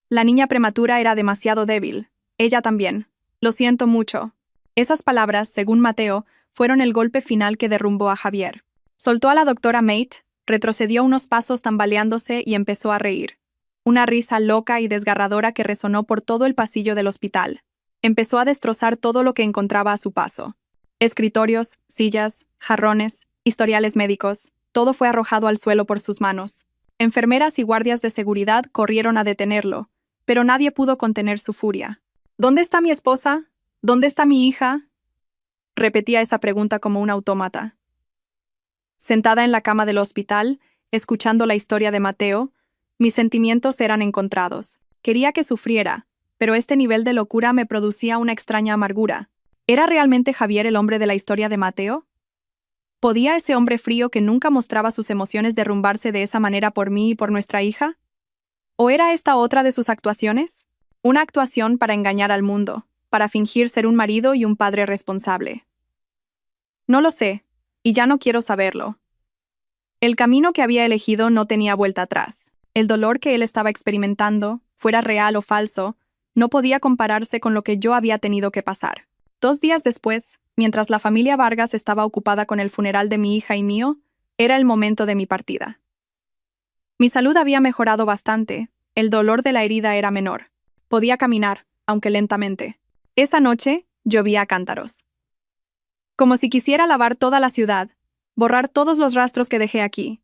La niña prematura era demasiado débil. Ella también. Lo siento mucho. Esas palabras, según Mateo, fueron el golpe final que derrumbó a Javier. Soltó a la doctora Mate, retrocedió unos pasos tambaleándose y empezó a reír. Una risa loca y desgarradora que resonó por todo el pasillo del hospital. Empezó a destrozar todo lo que encontraba a su paso. Escritorios, sillas, jarrones, historiales médicos, todo fue arrojado al suelo por sus manos. Enfermeras y guardias de seguridad corrieron a detenerlo, pero nadie pudo contener su furia. ¿Dónde está mi esposa? ¿Dónde está mi hija? Repetía esa pregunta como un autómata. Sentada en la cama del hospital, escuchando la historia de Mateo, mis sentimientos eran encontrados. Quería que sufriera, pero este nivel de locura me producía una extraña amargura. ¿Era realmente Javier el hombre de la historia de Mateo? ¿Podía ese hombre frío que nunca mostraba sus emociones derrumbarse de esa manera por mí y por nuestra hija? ¿O era esta otra de sus actuaciones? Una actuación para engañar al mundo, para fingir ser un marido y un padre responsable. No lo sé, y ya no quiero saberlo. El camino que había elegido no tenía vuelta atrás. El dolor que él estaba experimentando, fuera real o falso, no podía compararse con lo que yo había tenido que pasar. 2 días después, mientras la familia Vargas estaba ocupada con el funeral de mi hija y mío, era el momento de mi partida. Mi salud había mejorado bastante, el dolor de la herida era menor. Podía caminar, aunque lentamente. Esa noche, llovía a cántaros. Como si quisiera lavar toda la ciudad, borrar todos los rastros que dejé aquí.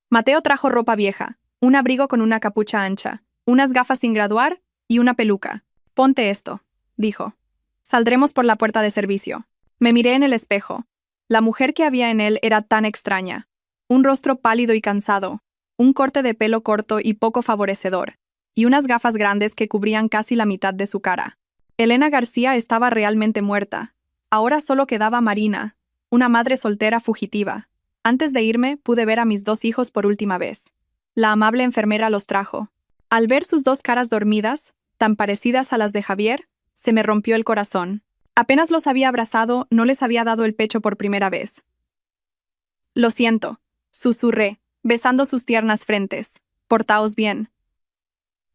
Mateo trajo ropa vieja, un abrigo con una capucha ancha, unas gafas sin graduar y una peluca. Ponte esto, dijo. Saldremos por la puerta de servicio. Me miré en el espejo. La mujer que había en él era tan extraña. Un rostro pálido y cansado, un corte de pelo corto y poco favorecedor, y unas gafas grandes que cubrían casi la mitad de su cara. Elena García estaba realmente muerta. Ahora solo quedaba Marina, una madre soltera fugitiva. Antes de irme, pude ver a mis 2 hijos por última vez. La amable enfermera los trajo. Al ver sus dos caras dormidas, tan parecidas a las de Javier, se me rompió el corazón. Apenas los había abrazado, no les había dado el pecho por primera vez. Lo siento, susurré, besando sus tiernas frentes. Portaos bien.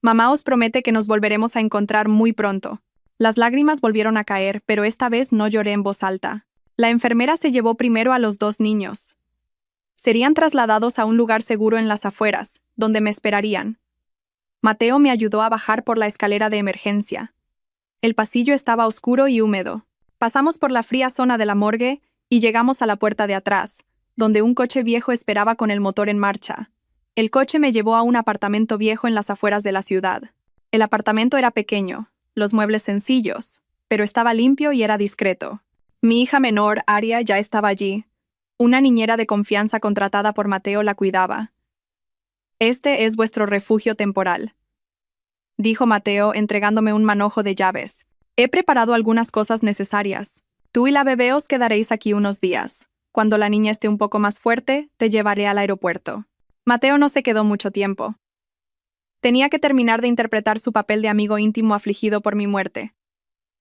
Mamá os promete que nos volveremos a encontrar muy pronto. Las lágrimas volvieron a caer, pero esta vez no lloré en voz alta. La enfermera se llevó primero a los dos niños. Serían trasladados a un lugar seguro en las afueras, donde me esperarían. Mateo me ayudó a bajar por la escalera de emergencia. El pasillo estaba oscuro y húmedo. Pasamos por la fría zona de la morgue y llegamos a la puerta de atrás, donde un coche viejo esperaba con el motor en marcha. El coche me llevó a un apartamento viejo en las afueras de la ciudad. El apartamento era pequeño, los muebles sencillos, pero estaba limpio y era discreto. Mi hija menor, Aria, ya estaba allí. Una niñera de confianza contratada por Mateo la cuidaba. «Este es vuestro refugio temporal», dijo Mateo entregándome un manojo de llaves. «He preparado algunas cosas necesarias. Tú y la bebé os quedaréis aquí unos días. Cuando la niña esté un poco más fuerte, te llevaré al aeropuerto». Mateo no se quedó mucho tiempo. Tenía que terminar de interpretar su papel de amigo íntimo afligido por mi muerte.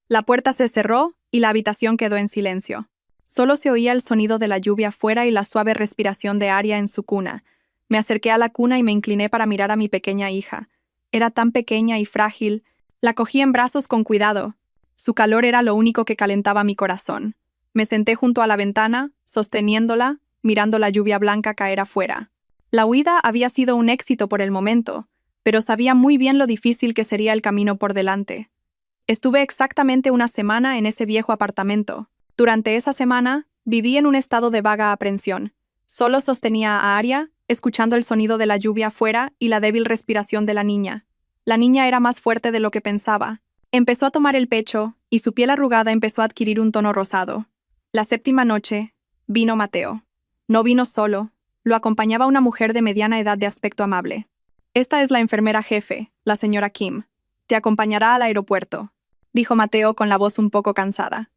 La puerta se cerró y la habitación quedó en silencio. Solo se oía el sonido de la lluvia fuera y la suave respiración de Aria en su cuna. Me acerqué a la cuna y me incliné para mirar a mi pequeña hija. Era tan pequeña y frágil. La cogí en brazos con cuidado. Su calor era lo único que calentaba mi corazón. Me senté junto a la ventana, sosteniéndola, mirando la lluvia blanca caer afuera. La huida había sido un éxito por el momento, pero sabía muy bien lo difícil que sería el camino por delante. Estuve exactamente una semana en ese viejo apartamento. Durante esa semana, viví en un estado de vaga aprensión. Solo sostenía a Aria, escuchando el sonido de la lluvia afuera y la débil respiración de la niña. La niña era más fuerte de lo que pensaba. Empezó a tomar el pecho, y su piel arrugada empezó a adquirir un tono rosado. La séptima noche, vino Mateo. No vino solo. Lo acompañaba una mujer de mediana edad de aspecto amable. «Esta es la enfermera jefe, la señora Kim. Te acompañará al aeropuerto», dijo Mateo con la voz un poco cansada.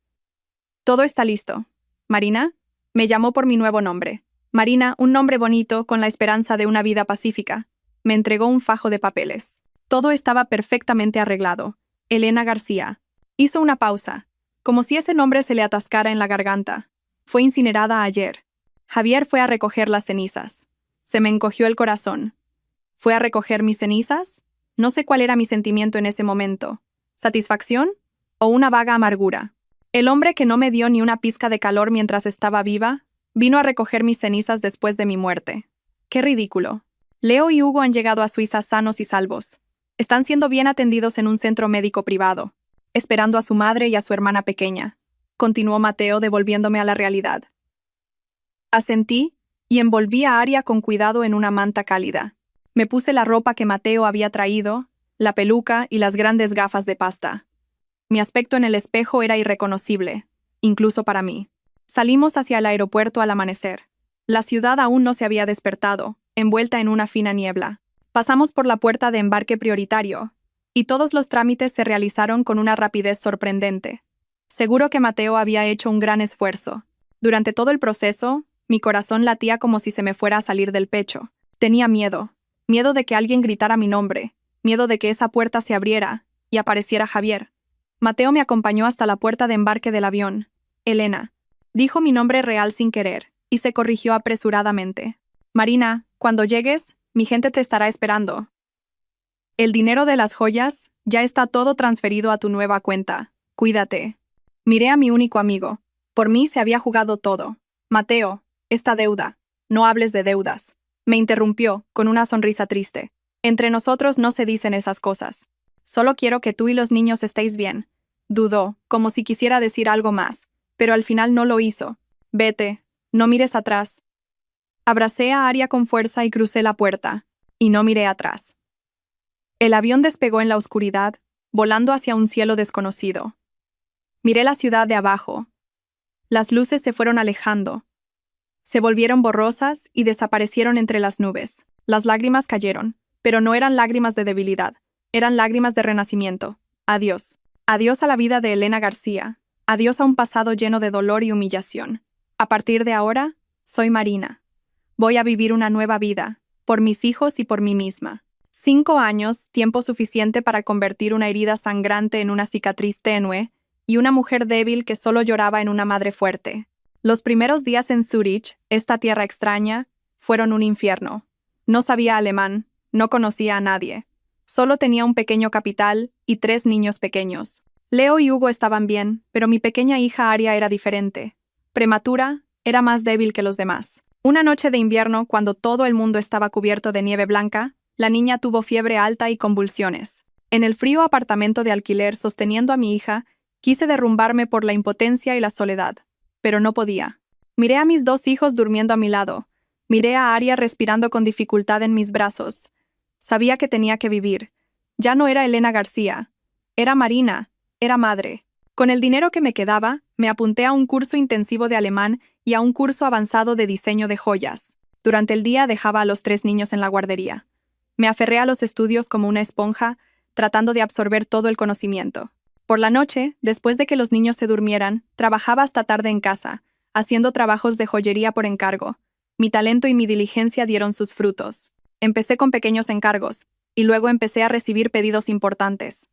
«Todo está listo. Marina», me llamó por mi nuevo nombre. Marina, un nombre bonito con la esperanza de una vida pacífica, me entregó un fajo de papeles. Todo estaba perfectamente arreglado. Elena García. Hizo una pausa, como si ese nombre se le atascara en la garganta. Fue incinerada ayer. Javier fue a recoger las cenizas. Se me encogió el corazón. ¿Fue a recoger mis cenizas? No sé cuál era mi sentimiento en ese momento. ¿Satisfacción? ¿O una vaga amargura? El hombre que no me dio ni una pizca de calor mientras estaba viva, vino a recoger mis cenizas después de mi muerte. ¡Qué ridículo! Leo y Hugo han llegado a Suiza sanos y salvos. Están siendo bien atendidos en un centro médico privado, esperando a su madre y a su hermana pequeña. Continuó Mateo devolviéndome a la realidad. Asentí y envolví a Aria con cuidado en una manta cálida. Me puse la ropa que Mateo había traído, la peluca y las grandes gafas de pasta. Mi aspecto en el espejo era irreconocible, incluso para mí. Salimos hacia el aeropuerto al amanecer. La ciudad aún no se había despertado, envuelta en una fina niebla. Pasamos por la puerta de embarque prioritario, y todos los trámites se realizaron con una rapidez sorprendente. Seguro que Mateo había hecho un gran esfuerzo. Durante todo el proceso, mi corazón latía como si se me fuera a salir del pecho. Tenía miedo de que alguien gritara mi nombre, miedo de que esa puerta se abriera y apareciera Javier. Mateo me acompañó hasta la puerta de embarque del avión. Elena. Dijo mi nombre real sin querer, y se corrigió apresuradamente. Marina, cuando llegues, mi gente te estará esperando. El dinero de las joyas ya está todo transferido a tu nueva cuenta. Cuídate. Miré a mi único amigo. Por mí se había jugado todo. Mateo, esta deuda. No hables de deudas. Me interrumpió, con una sonrisa triste. Entre nosotros no se dicen esas cosas. Solo quiero que tú y los niños estéis bien. Dudó, como si quisiera decir algo más, pero al final no lo hizo. Vete, no mires atrás. Abracé a Aria con fuerza y crucé la puerta, y no miré atrás. El avión despegó en la oscuridad, volando hacia un cielo desconocido. Miré la ciudad de abajo. Las luces se fueron alejando. Se volvieron borrosas y desaparecieron entre las nubes. Las lágrimas cayeron, pero no eran lágrimas de debilidad, eran lágrimas de renacimiento. Adiós. Adiós a la vida de Elena García. Adiós a un pasado lleno de dolor y humillación. A partir de ahora, soy Marina. Voy a vivir una nueva vida, por mis hijos y por mí misma. 5 años, tiempo suficiente para convertir una herida sangrante en una cicatriz tenue, y una mujer débil que solo lloraba en una madre fuerte. Los primeros días en Zúrich, esta tierra extraña, fueron un infierno. No sabía alemán, no conocía a nadie. Solo tenía un pequeño capital y 3 niños pequeños. Leo y Hugo estaban bien, pero mi pequeña hija Aria era diferente. Prematura, era más débil que los demás. Una noche de invierno, cuando todo el mundo estaba cubierto de nieve blanca, la niña tuvo fiebre alta y convulsiones. En el frío apartamento de alquiler sosteniendo a mi hija, quise derrumbarme por la impotencia y la soledad, pero no podía. Miré a mis 2 hijos durmiendo a mi lado. Miré a Aria respirando con dificultad en mis brazos. Sabía que tenía que vivir. Ya no era Elena García. Era Marina. Era madre. Con el dinero que me quedaba, me apunté a un curso intensivo de alemán y a un curso avanzado de diseño de joyas. Durante el día dejaba a los 3 niños en la guardería. Me aferré a los estudios como una esponja, tratando de absorber todo el conocimiento. Por la noche, después de que los niños se durmieran, trabajaba hasta tarde en casa, haciendo trabajos de joyería por encargo. Mi talento y mi diligencia dieron sus frutos. Empecé con pequeños encargos, y luego empecé a recibir pedidos importantes.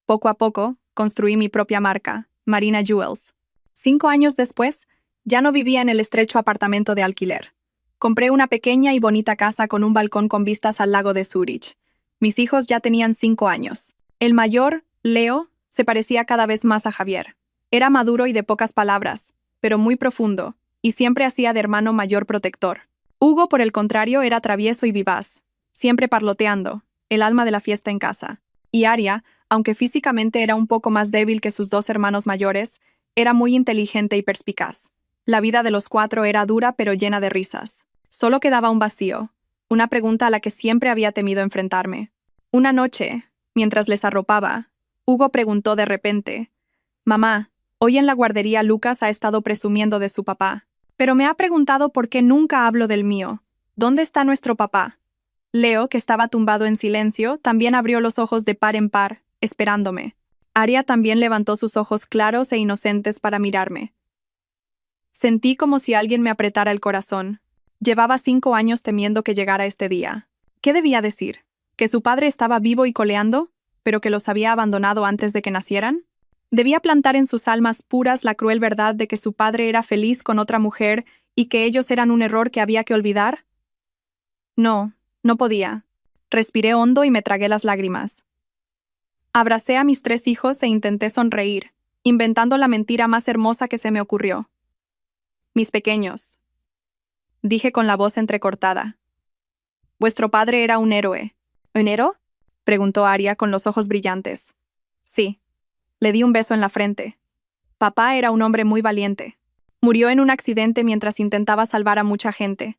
Poco a poco, construí mi propia marca, Marina Jewels. 5 años después, ya no vivía en el estrecho apartamento de alquiler. Compré una pequeña y bonita casa con un balcón con vistas al lago de Zúrich. Mis hijos ya tenían 5 años. El mayor, Leo, se parecía cada vez más a Javier. Era maduro y de pocas palabras, pero muy profundo, y siempre hacía de hermano mayor protector. Hugo, por el contrario, era travieso y vivaz, siempre parloteando, el alma de la fiesta en casa. Y Aria, aunque físicamente era un poco más débil que sus 2 hermanos mayores, era muy inteligente y perspicaz. La vida de los 4 era dura pero llena de risas. Solo quedaba un vacío, una pregunta a la que siempre había temido enfrentarme. Una noche, mientras les arropaba, Hugo preguntó de repente: «Mamá, hoy en la guardería Lucas ha estado presumiendo de su papá, pero me ha preguntado por qué nunca hablo del mío. ¿Dónde está nuestro papá?» Leo, que estaba tumbado en silencio, también abrió los ojos de par en par, esperándome. Aria también levantó sus ojos claros e inocentes para mirarme. Sentí como si alguien me apretara el corazón. Llevaba 5 años temiendo que llegara este día. ¿Qué debía decir? ¿Que su padre estaba vivo y coleando, pero que los había abandonado antes de que nacieran? ¿Debía plantar en sus almas puras la cruel verdad de que su padre era feliz con otra mujer y que ellos eran un error que había que olvidar? No, no podía. Respiré hondo y me tragué las lágrimas. Abracé a mis 3 hijos e intenté sonreír, inventando la mentira más hermosa que se me ocurrió. «Mis pequeños», dije con la voz entrecortada. «Vuestro padre era un héroe». «¿Un héroe?», preguntó Aria con los ojos brillantes. «Sí». Le di un beso en la frente. «Papá era un hombre muy valiente. Murió en un accidente mientras intentaba salvar a mucha gente.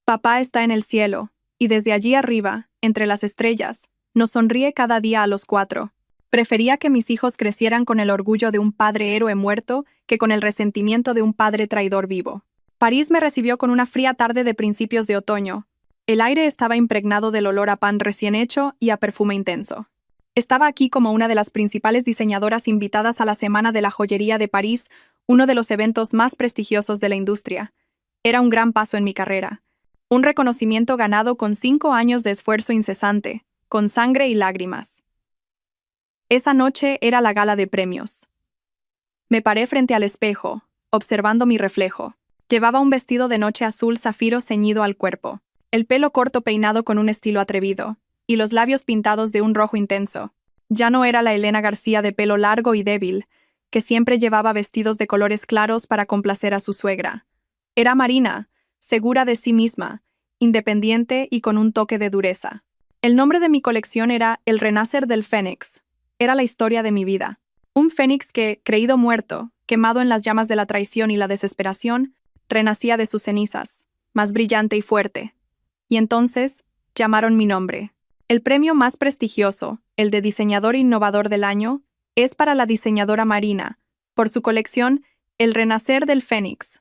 Papá está en el cielo, y desde allí arriba, entre las estrellas, nos sonríe cada día a los 4. Prefería que mis hijos crecieran con el orgullo de un padre héroe muerto que con el resentimiento de un padre traidor vivo». París me recibió con una fría tarde de principios de otoño. El aire estaba impregnado del olor a pan recién hecho y a perfume intenso. Estaba aquí como una de las principales diseñadoras invitadas a la Semana de la Joyería de París, uno de los eventos más prestigiosos de la industria. Era un gran paso en mi carrera. Un reconocimiento ganado con 5 años de esfuerzo incesante, con sangre y lágrimas. Esa noche era la gala de premios. Me paré frente al espejo, observando mi reflejo. Llevaba un vestido de noche azul zafiro ceñido al cuerpo, el pelo corto peinado con un estilo atrevido, y los labios pintados de un rojo intenso. Ya no era la Elena García de pelo largo y débil, que siempre llevaba vestidos de colores claros para complacer a su suegra. Era Marina, segura de sí misma, independiente y con un toque de dureza. El nombre de mi colección era El Renacer del Fénix. Era la historia de mi vida. Un fénix que, creído muerto, quemado en las llamas de la traición y la desesperación, renacía de sus cenizas, más brillante y fuerte. Y entonces, llamaron mi nombre. El premio más prestigioso, el de Diseñador Innovador del Año, es para la diseñadora Marina, por su colección El Renacer del Fénix.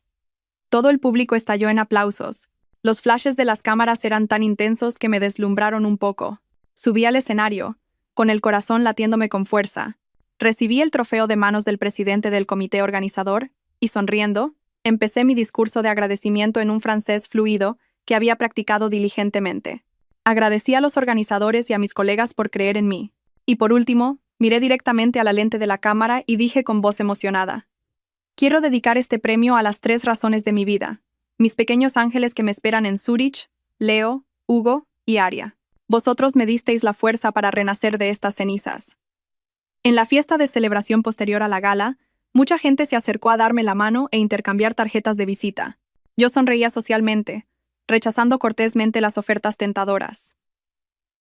Todo el público estalló en aplausos. Los flashes de las cámaras eran tan intensos que me deslumbraron un poco. Subí al escenario, con el corazón latiéndome con fuerza. Recibí el trofeo de manos del presidente del comité organizador y, sonriendo, empecé mi discurso de agradecimiento en un francés fluido que había practicado diligentemente. Agradecí a los organizadores y a mis colegas por creer en mí. Y por último, miré directamente a la lente de la cámara y dije con voz emocionada: quiero dedicar este premio a las 3 razones de mi vida. Mis pequeños ángeles que me esperan en Zúrich, Leo, Hugo y Aria. Vosotros me disteis la fuerza para renacer de estas cenizas. En la fiesta de celebración posterior a la gala, mucha gente se acercó a darme la mano e intercambiar tarjetas de visita. Yo sonreía socialmente, rechazando cortésmente las ofertas tentadoras.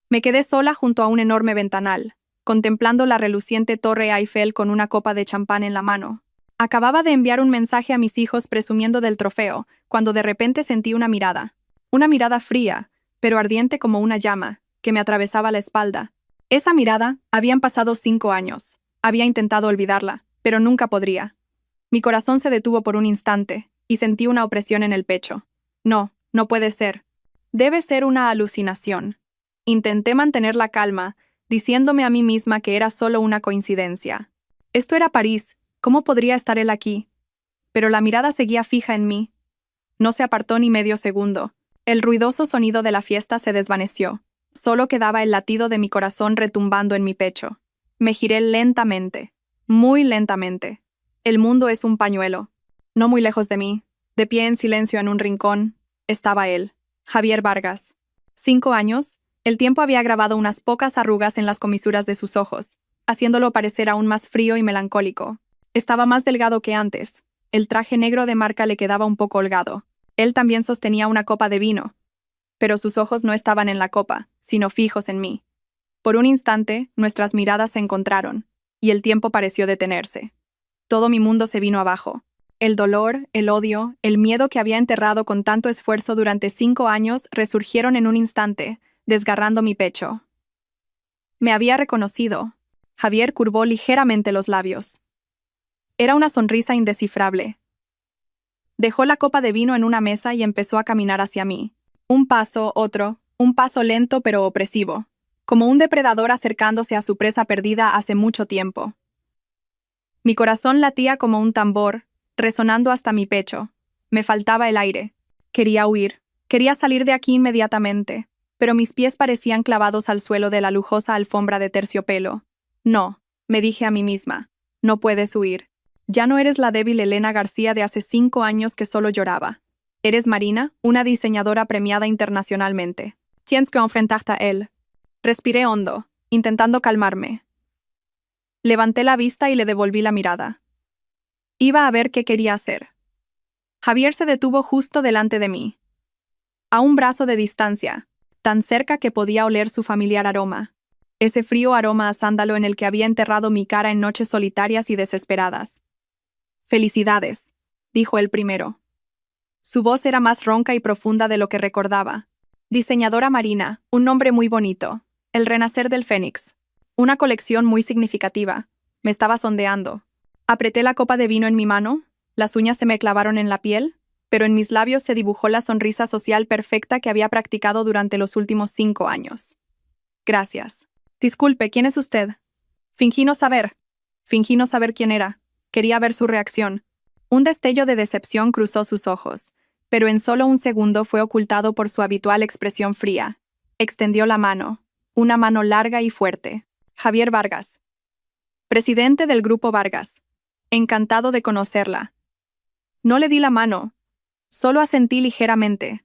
Me quedé sola junto a un enorme ventanal, contemplando la reluciente Torre Eiffel con una copa de champán en la mano. Acababa de enviar un mensaje a mis hijos presumiendo del trofeo, cuando de repente sentí una mirada fría, pero ardiente como una llama, que me atravesaba la espalda. Esa mirada, habían pasado 5 años. Había intentado olvidarla, pero nunca podría. Mi corazón se detuvo por un instante, y sentí una opresión en el pecho. No, no puede ser. Debe ser una alucinación. Intenté mantener la calma, diciéndome a mí misma que era solo una coincidencia. Esto era París, ¿cómo podría estar él aquí? Pero la mirada seguía fija en mí. No se apartó ni medio segundo. El ruidoso sonido de la fiesta se desvaneció. Solo quedaba el latido de mi corazón retumbando en mi pecho. Me giré lentamente, muy lentamente. El mundo es un pañuelo. No muy lejos de mí, de pie en silencio en un rincón, estaba él, Javier Vargas. 5 años, el tiempo había grabado unas pocas arrugas en las comisuras de sus ojos, haciéndolo parecer aún más frío y melancólico. Estaba más delgado que antes. El traje negro de marca le quedaba un poco holgado. Él también sostenía una copa de vino, pero sus ojos no estaban en la copa, sino fijos en mí. Por un instante, nuestras miradas se encontraron, y el tiempo pareció detenerse. Todo mi mundo se vino abajo. El dolor, el odio, el miedo que había enterrado con tanto esfuerzo durante 5 años resurgieron en un instante, desgarrando mi pecho. Me había reconocido. Javier curvó ligeramente los labios. Era una sonrisa indescifrable. Dejó la copa de vino en una mesa y empezó a caminar hacia mí. Un paso, otro, un paso lento pero opresivo, como un depredador acercándose a su presa perdida hace mucho tiempo. Mi corazón latía como un tambor, resonando hasta mi pecho. Me faltaba el aire. Quería huir. Quería salir de aquí inmediatamente, pero mis pies parecían clavados al suelo de la lujosa alfombra de terciopelo. No, me dije a mí misma, no puedes huir. Ya no eres la débil Elena García de hace 5 años que solo lloraba. Eres Marina, una diseñadora premiada internacionalmente. Tienes que enfrentarte a él. Respiré hondo, intentando calmarme. Levanté la vista y le devolví la mirada. Iba a ver qué quería hacer. Javier se detuvo justo delante de mí. A un brazo de distancia, tan cerca que podía oler su familiar aroma. Ese frío aroma a sándalo en el que había enterrado mi cara en noches solitarias y desesperadas. «Felicidades», dijo el primero. Su voz era más ronca y profunda de lo que recordaba. Diseñadora Marina, un nombre muy bonito. El renacer del Fénix. Una colección muy significativa. Me estaba sondeando. Apreté la copa de vino en mi mano, las uñas se me clavaron en la piel, pero en mis labios se dibujó la sonrisa social perfecta que había practicado durante los últimos 5 años. Gracias. Disculpe, ¿quién es usted? Fingí no saber quién era. Quería ver su reacción. Un destello de decepción cruzó sus ojos, pero en solo un segundo fue ocultado por su habitual expresión fría. Extendió la mano, una mano larga y fuerte. Javier Vargas. Presidente del Grupo Vargas. Encantado de conocerla. No le di la mano, solo asentí ligeramente.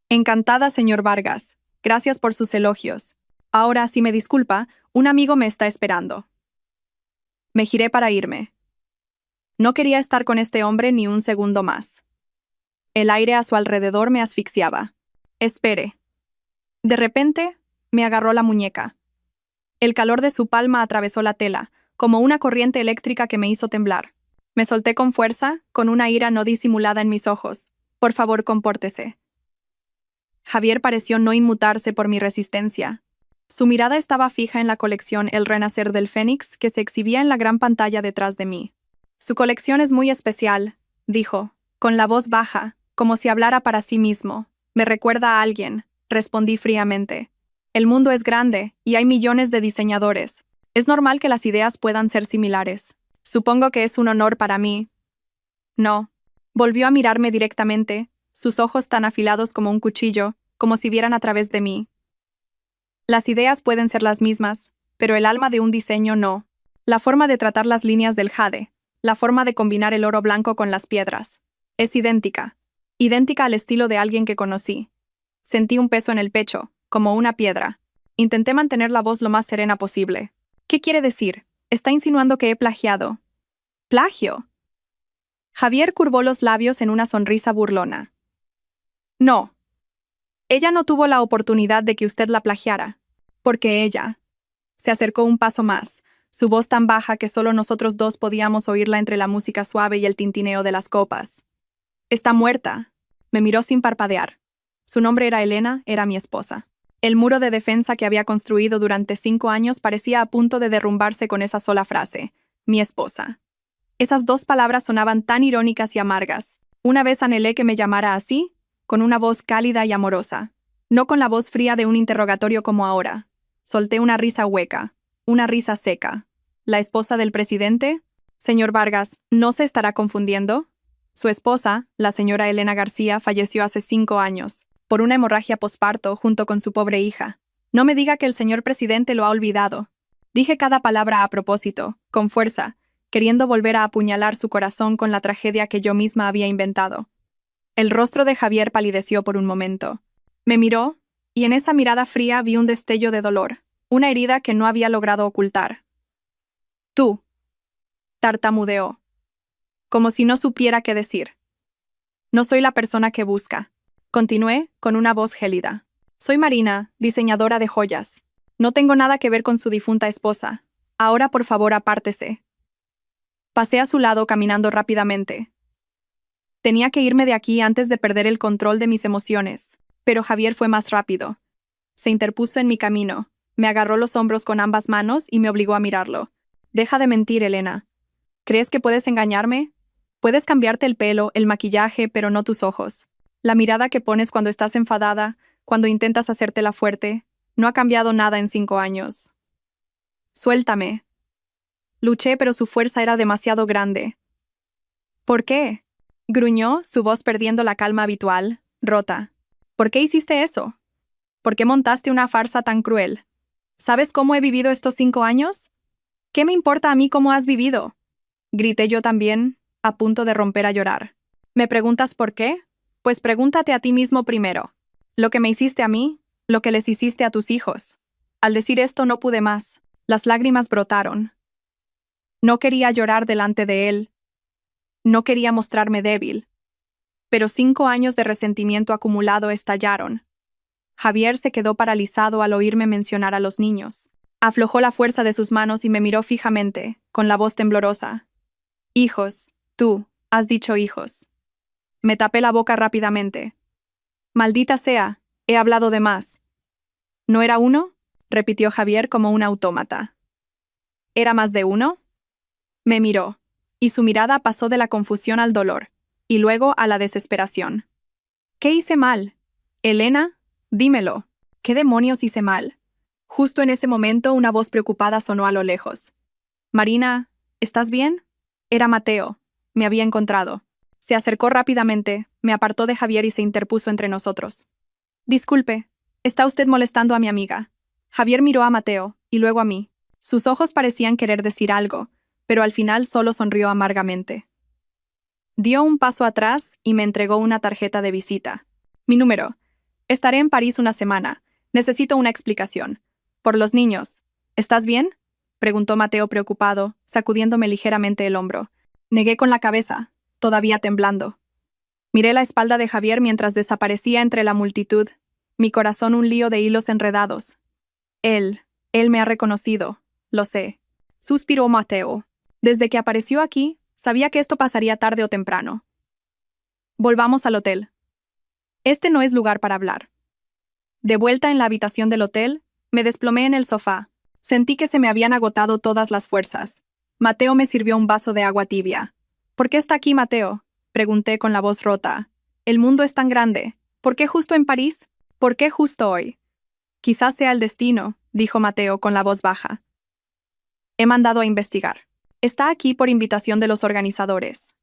Encantada, señor Vargas. Gracias por sus elogios. Ahora, si me disculpa, un amigo me está esperando. Me giré para irme. No quería estar con este hombre ni un segundo más. El aire a su alrededor me asfixiaba. Espere. De repente, me agarró la muñeca. El calor de su palma atravesó la tela, como una corriente eléctrica que me hizo temblar. Me solté con fuerza, con una ira no disimulada en mis ojos. Por favor, compórtese. Javier pareció no inmutarse por mi resistencia. Su mirada estaba fija en la colección El Renacer del Fénix que se exhibía en la gran pantalla detrás de mí. Su colección es muy especial, dijo, con la voz baja, como si hablara para sí mismo. Me recuerda a alguien, respondí fríamente. El mundo es grande, y hay millones de diseñadores. Es normal que las ideas puedan ser similares. Supongo que es un honor para mí. No. Volvió a mirarme directamente, sus ojos tan afilados como un cuchillo, como si vieran a través de mí. Las ideas pueden ser las mismas, pero el alma de un diseño no. La forma de tratar las líneas del jade, la forma de combinar el oro blanco con las piedras, es idéntica. Idéntica al estilo de alguien que conocí. Sentí un peso en el pecho, como una piedra. Intenté mantener la voz lo más serena posible. ¿Qué quiere decir? ¿Está insinuando que he plagiado? ¿Plagio? Javier curvó los labios en una sonrisa burlona. No. Ella no tuvo la oportunidad de que usted la plagiara. Porque ella se acercó un paso más, su voz tan baja que solo nosotros dos podíamos oírla entre la música suave y el tintineo de las copas. Está muerta. Me miró sin parpadear. Su nombre era Elena, era mi esposa. El muro de defensa que había construido durante 5 años parecía a punto de derrumbarse con esa sola frase. Mi esposa. Esas 2 palabras sonaban tan irónicas y amargas. Una vez anhelé que me llamara así, con una voz cálida y amorosa. No con la voz fría de un interrogatorio como ahora. Solté una risa hueca, una risa seca. ¿La esposa del presidente? Señor Vargas, ¿no se estará confundiendo? Su esposa, la señora Elena García, falleció hace 5 años, por una hemorragia posparto junto con su pobre hija. No me diga que el señor presidente lo ha olvidado. Dije cada palabra a propósito, con fuerza, queriendo volver a apuñalar su corazón con la tragedia que yo misma había inventado. El rostro de Javier palideció por un momento. Me miró, y en esa mirada fría vi un destello de dolor, una herida que no había logrado ocultar. Tú, tartamudeó, como si no supiera qué decir. No soy la persona que busca. Continué, con una voz gélida. Soy Marina, diseñadora de joyas. No tengo nada que ver con su difunta esposa. Ahora, por favor, apártese. Pasé a su lado caminando rápidamente. Tenía que irme de aquí antes de perder el control de mis emociones, pero Javier fue más rápido. Se interpuso en mi camino, me agarró los hombros con ambas manos y me obligó a mirarlo. Deja de mentir, Elena. ¿Crees que puedes engañarme? Puedes cambiarte el pelo, el maquillaje, pero no tus ojos. La mirada que pones cuando estás enfadada, cuando intentas hacértela fuerte, no ha cambiado nada en 5 años. Suéltame. Luché, pero su fuerza era demasiado grande. ¿Por qué? Gruñó, su voz perdiendo la calma habitual, rota. ¿Por qué hiciste eso? ¿Por qué montaste una farsa tan cruel? ¿Sabes cómo he vivido estos 5 años? ¿Qué me importa a mí cómo has vivido? Grité yo también, a punto de romper a llorar. ¿Me preguntas por qué? Pues pregúntate a ti mismo primero. Lo que me hiciste a mí, lo que les hiciste a tus hijos. Al decir esto no pude más. Las lágrimas brotaron. No quería llorar delante de él. No quería mostrarme débil. Pero 5 años de resentimiento acumulado estallaron. Javier se quedó paralizado al oírme mencionar a los niños. Aflojó la fuerza de sus manos y me miró fijamente, con la voz temblorosa. Hijos, tú, has dicho hijos. Me tapé la boca rápidamente. Maldita sea, he hablado de más. ¿No era uno? Repitió Javier como un autómata. ¿Era más de uno? Me miró, y su mirada pasó de la confusión al dolor, y luego a la desesperación. ¿Qué hice mal? Elena, dímelo. ¿Qué demonios hice mal? Justo en ese momento una voz preocupada sonó a lo lejos. Marina, ¿estás bien? Era Mateo. Me había encontrado. Se acercó rápidamente, me apartó de Javier y se interpuso entre nosotros. Disculpe, ¿está usted molestando a mi amiga? Javier miró a Mateo, y luego a mí. Sus ojos parecían querer decir algo, pero al final solo sonrió amargamente. Dio un paso atrás y me entregó una tarjeta de visita. Mi número. Estaré en París una semana. Necesito una explicación. Por los niños. ¿Estás bien? Preguntó Mateo preocupado, sacudiéndome ligeramente el hombro. Negué con la cabeza, todavía temblando. Miré la espalda de Javier mientras desaparecía entre la multitud, mi corazón un lío de hilos enredados. Él me ha reconocido, lo sé. Suspiró Mateo. Desde que apareció aquí, sabía que esto pasaría tarde o temprano. Volvamos al hotel. Este no es lugar para hablar. De vuelta en la habitación del hotel, me desplomé en el sofá. Sentí que se me habían agotado todas las fuerzas. Mateo me sirvió un vaso de agua tibia. ¿Por qué está aquí Mateo? Pregunté con la voz rota. El mundo es tan grande. ¿Por qué justo en París? ¿Por qué justo hoy? Quizás sea el destino, dijo Mateo con la voz baja. He mandado a investigar. Está aquí por invitación de los organizadores.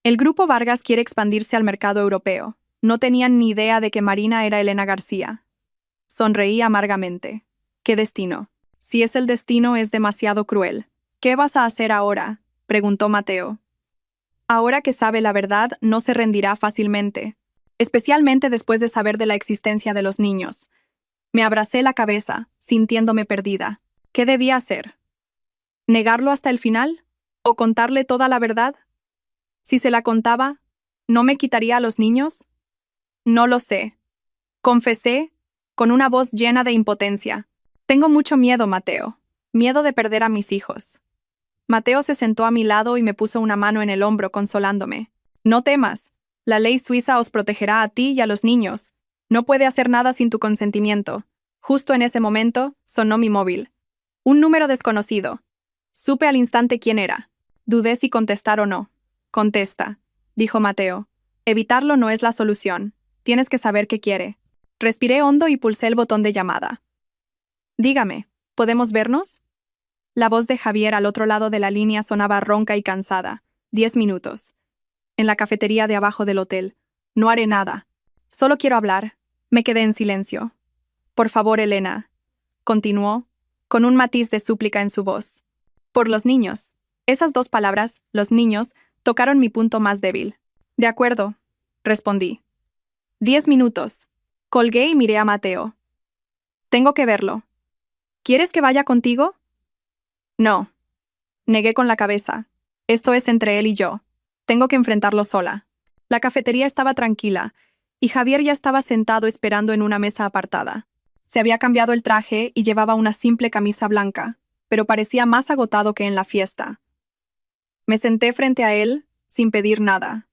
El Grupo Vargas quiere expandirse al mercado europeo. No tenían ni idea de que Marina era Elena García. Sonreí amargamente. ¿Qué destino? Si es el destino, es demasiado cruel. ¿Qué vas a hacer ahora?, preguntó Mateo. Ahora que sabe la verdad, no se rendirá fácilmente, especialmente después de saber de la existencia de los niños. Me abracé la cabeza, sintiéndome perdida. ¿Qué debía hacer? ¿Negarlo hasta el final? ¿O contarle toda la verdad? Si se la contaba, ¿no me quitaría a los niños? No lo sé. Confesé, con una voz llena de impotencia. Tengo mucho miedo, Mateo. Miedo de perder a mis hijos. Mateo se sentó a mi lado y me puso una mano en el hombro, consolándome. No temas. La ley suiza os protegerá a ti y a los niños. No puede hacer nada sin tu consentimiento. Justo en ese momento, sonó mi móvil. Un número desconocido. Supe al instante quién era. Dudé si contestar o no. Contesta, dijo Mateo. Evitarlo no es la solución. Tienes que saber qué quiere. Respiré hondo y pulsé el botón de llamada. Dígame, ¿podemos vernos? La voz de Javier al otro lado de la línea sonaba ronca y cansada. 10 minutos. En la cafetería de abajo del hotel. No haré nada. Solo quiero hablar. Me quedé en silencio. Por favor, Elena. Continuó, con un matiz de súplica en su voz. Por los niños. Esas dos palabras, los niños, tocaron mi punto más débil. De acuerdo, respondí. 10 minutos. Colgué y miré a Mateo. Tengo que verlo. ¿Quieres que vaya contigo? No. Negué con la cabeza. Esto es entre él y yo. Tengo que enfrentarlo sola. La cafetería estaba tranquila, y Javier ya estaba sentado esperando en una mesa apartada. Se había cambiado el traje y llevaba una simple camisa blanca, pero parecía más agotado que en la fiesta. Me senté frente a él, sin pedir nada.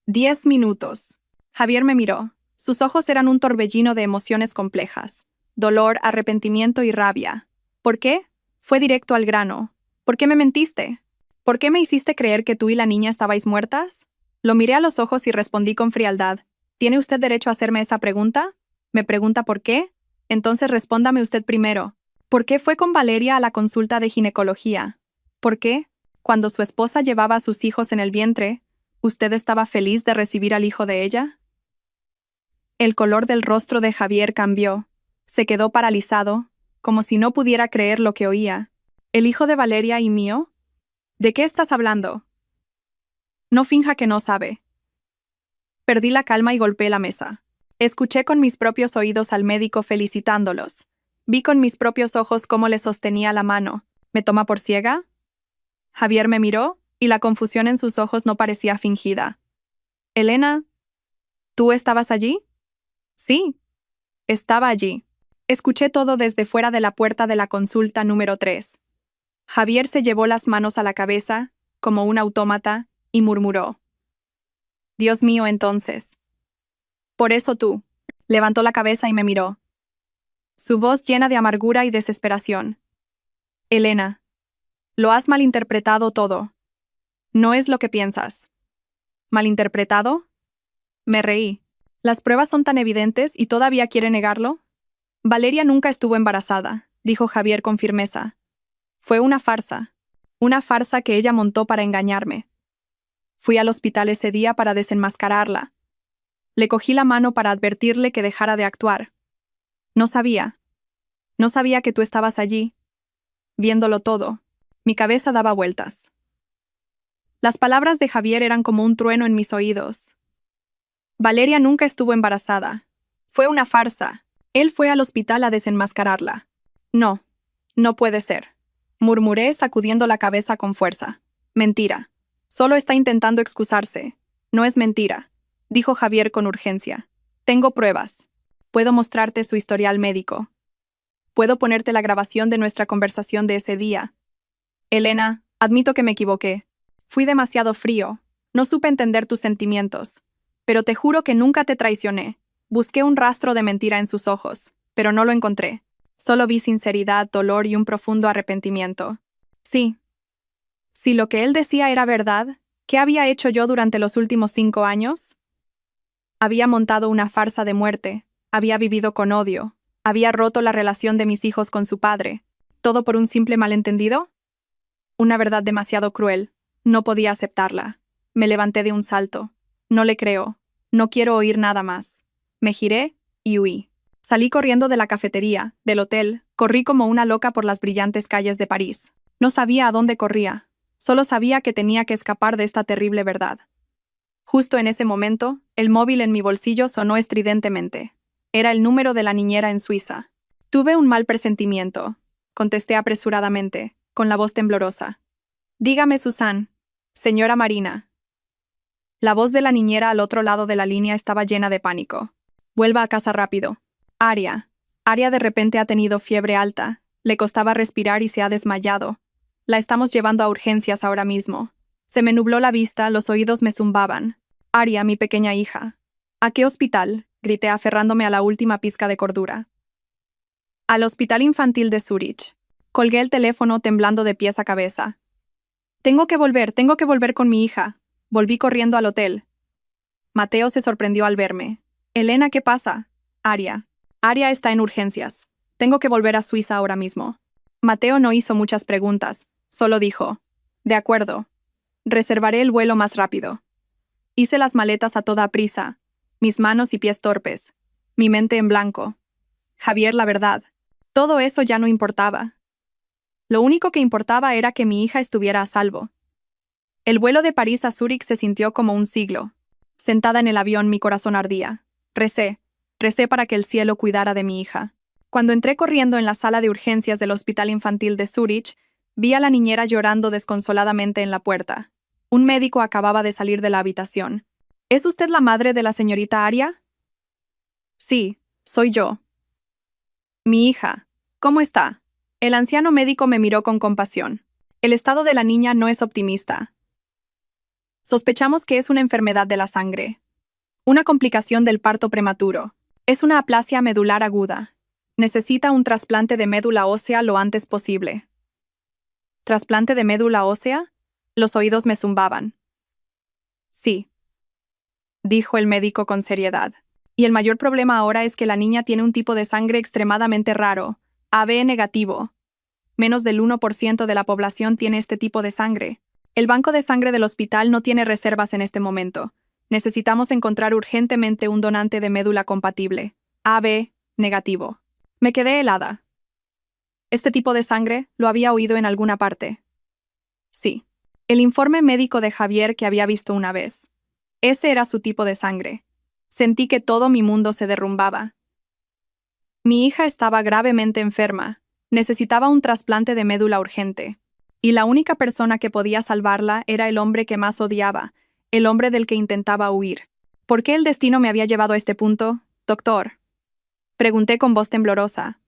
10 minutos. Javier me miró. Sus ojos eran un torbellino de emociones complejas. Dolor, arrepentimiento y rabia. ¿Por qué? Fue directo al grano. ¿Por qué me mentiste? ¿Por qué me hiciste creer que tú y la niña estabais muertas? Lo miré a los ojos y respondí con frialdad. ¿Tiene usted derecho a hacerme esa pregunta? ¿Me pregunta por qué? Entonces respóndame usted primero. ¿Por qué fue con Valeria a la consulta de ginecología? ¿Por qué, cuando su esposa llevaba a sus hijos en el vientre, usted estaba feliz de recibir al hijo de ella? El color del rostro de Javier cambió. Se quedó paralizado, como si no pudiera creer lo que oía. ¿El hijo de Valeria y mío? ¿De qué estás hablando? No finja que no sabe. Perdí la calma y golpeé la mesa. Escuché con mis propios oídos al médico felicitándolos. Vi con mis propios ojos cómo le sostenía la mano. ¿Me toma por ciega? Javier me miró, y la confusión en sus ojos no parecía fingida. Elena, ¿tú estabas allí? Sí, estaba allí. Escuché todo desde fuera de la puerta de la consulta número 3. Javier se llevó las manos a la cabeza, como un autómata, y murmuró. Dios mío, entonces. Por eso tú. Levantó la cabeza y me miró. Su voz llena de amargura y desesperación. Elena, lo has malinterpretado todo. No es lo que piensas. ¿Malinterpretado? Me reí. ¿Las pruebas son tan evidentes y todavía quiere negarlo? Valeria nunca estuvo embarazada, dijo Javier con firmeza. Fue una farsa que ella montó para engañarme. Fui al hospital ese día para desenmascararla. Le cogí la mano para advertirle que dejara de actuar. No sabía que tú estabas allí, viéndolo todo. Mi cabeza daba vueltas. Las palabras de Javier eran como un trueno en mis oídos. Valeria nunca estuvo embarazada. Fue una farsa. Él fue al hospital a desenmascararla. No, no puede ser. Murmuré sacudiendo la cabeza con fuerza. Mentira. Solo está intentando excusarse. No es mentira, dijo Javier con urgencia. Tengo pruebas. Puedo mostrarte su historial médico. Puedo ponerte la grabación de nuestra conversación de ese día. Elena, admito que me equivoqué. Fui demasiado frío. No supe entender tus sentimientos. Pero te juro que nunca te traicioné. Busqué un rastro de mentira en sus ojos, pero no lo encontré. Solo vi sinceridad, dolor y un profundo arrepentimiento. Sí. Si lo que él decía era verdad, ¿qué había hecho yo durante los últimos 5 años? Había montado una farsa de muerte, había vivido con odio, había roto la relación de mis hijos con su padre. ¿Todo por un simple malentendido? Una verdad demasiado cruel. No podía aceptarla. Me levanté de un salto. No le creo. No quiero oír nada más. Me giré y huí. Salí corriendo de la cafetería, del hotel, corrí como una loca por las brillantes calles de París. No sabía a dónde corría, solo sabía que tenía que escapar de esta terrible verdad. Justo en ese momento, el móvil en mi bolsillo sonó estridentemente. Era el número de la niñera en Suiza. Tuve un mal presentimiento. Contesté apresuradamente, con la voz temblorosa. Dígame, Susan. Señora Marina. La voz de la niñera al otro lado de la línea estaba llena de pánico. Vuelva a casa rápido. Aria. Aria de repente ha tenido fiebre alta. Le costaba respirar y se ha desmayado. La estamos llevando a urgencias ahora mismo. Se me nubló la vista, los oídos me zumbaban. Aria, mi pequeña hija. ¿A qué hospital? Grité aferrándome a la última pizca de cordura. Al Hospital Infantil de Zúrich. Colgué el teléfono temblando de pies a cabeza. Tengo que volver con mi hija. Volví corriendo al hotel. Mateo se sorprendió al verme. Elena, ¿qué pasa? Aria. Aria está en urgencias. Tengo que volver a Suiza ahora mismo. Mateo no hizo muchas preguntas, solo dijo. De acuerdo. Reservaré el vuelo más rápido. Hice las maletas a toda prisa, mis manos y pies torpes, mi mente en blanco. Javier, la verdad, todo eso ya no importaba. Lo único que importaba era que mi hija estuviera a salvo. El vuelo de París a Zúrich se sintió como un siglo. Sentada en el avión, mi corazón ardía. Recé para que el cielo cuidara de mi hija. Cuando entré corriendo en la sala de urgencias del Hospital Infantil de Zúrich, vi a la niñera llorando desconsoladamente en la puerta. Un médico acababa de salir de la habitación. ¿Es usted la madre de la señorita Aria? Sí, soy yo. Mi hija, ¿cómo está? El anciano médico me miró con compasión. El estado de la niña no es optimista. Sospechamos que es una enfermedad de la sangre. Una complicación del parto prematuro. Es una aplasia medular aguda. Necesita un trasplante de médula ósea lo antes posible. ¿Trasplante de médula ósea? Los oídos me zumbaban. Sí, dijo el médico con seriedad. Y el mayor problema ahora es que la niña tiene un tipo de sangre extremadamente raro, AB negativo. Menos del 1% de la población tiene este tipo de sangre. El banco de sangre del hospital no tiene reservas en este momento. Necesitamos encontrar urgentemente un donante de médula compatible, AB negativo. Me quedé helada. ¿Este tipo de sangre lo había oído en alguna parte? Sí. El informe médico de Javier que había visto una vez. Ese era su tipo de sangre. Sentí que todo mi mundo se derrumbaba. Mi hija estaba gravemente enferma. Necesitaba un trasplante de médula urgente. Y la única persona que podía salvarla era el hombre que más odiaba, el hombre del que intentaba huir. ¿Por qué el destino me había llevado a este punto, doctor? Pregunté con voz temblorosa.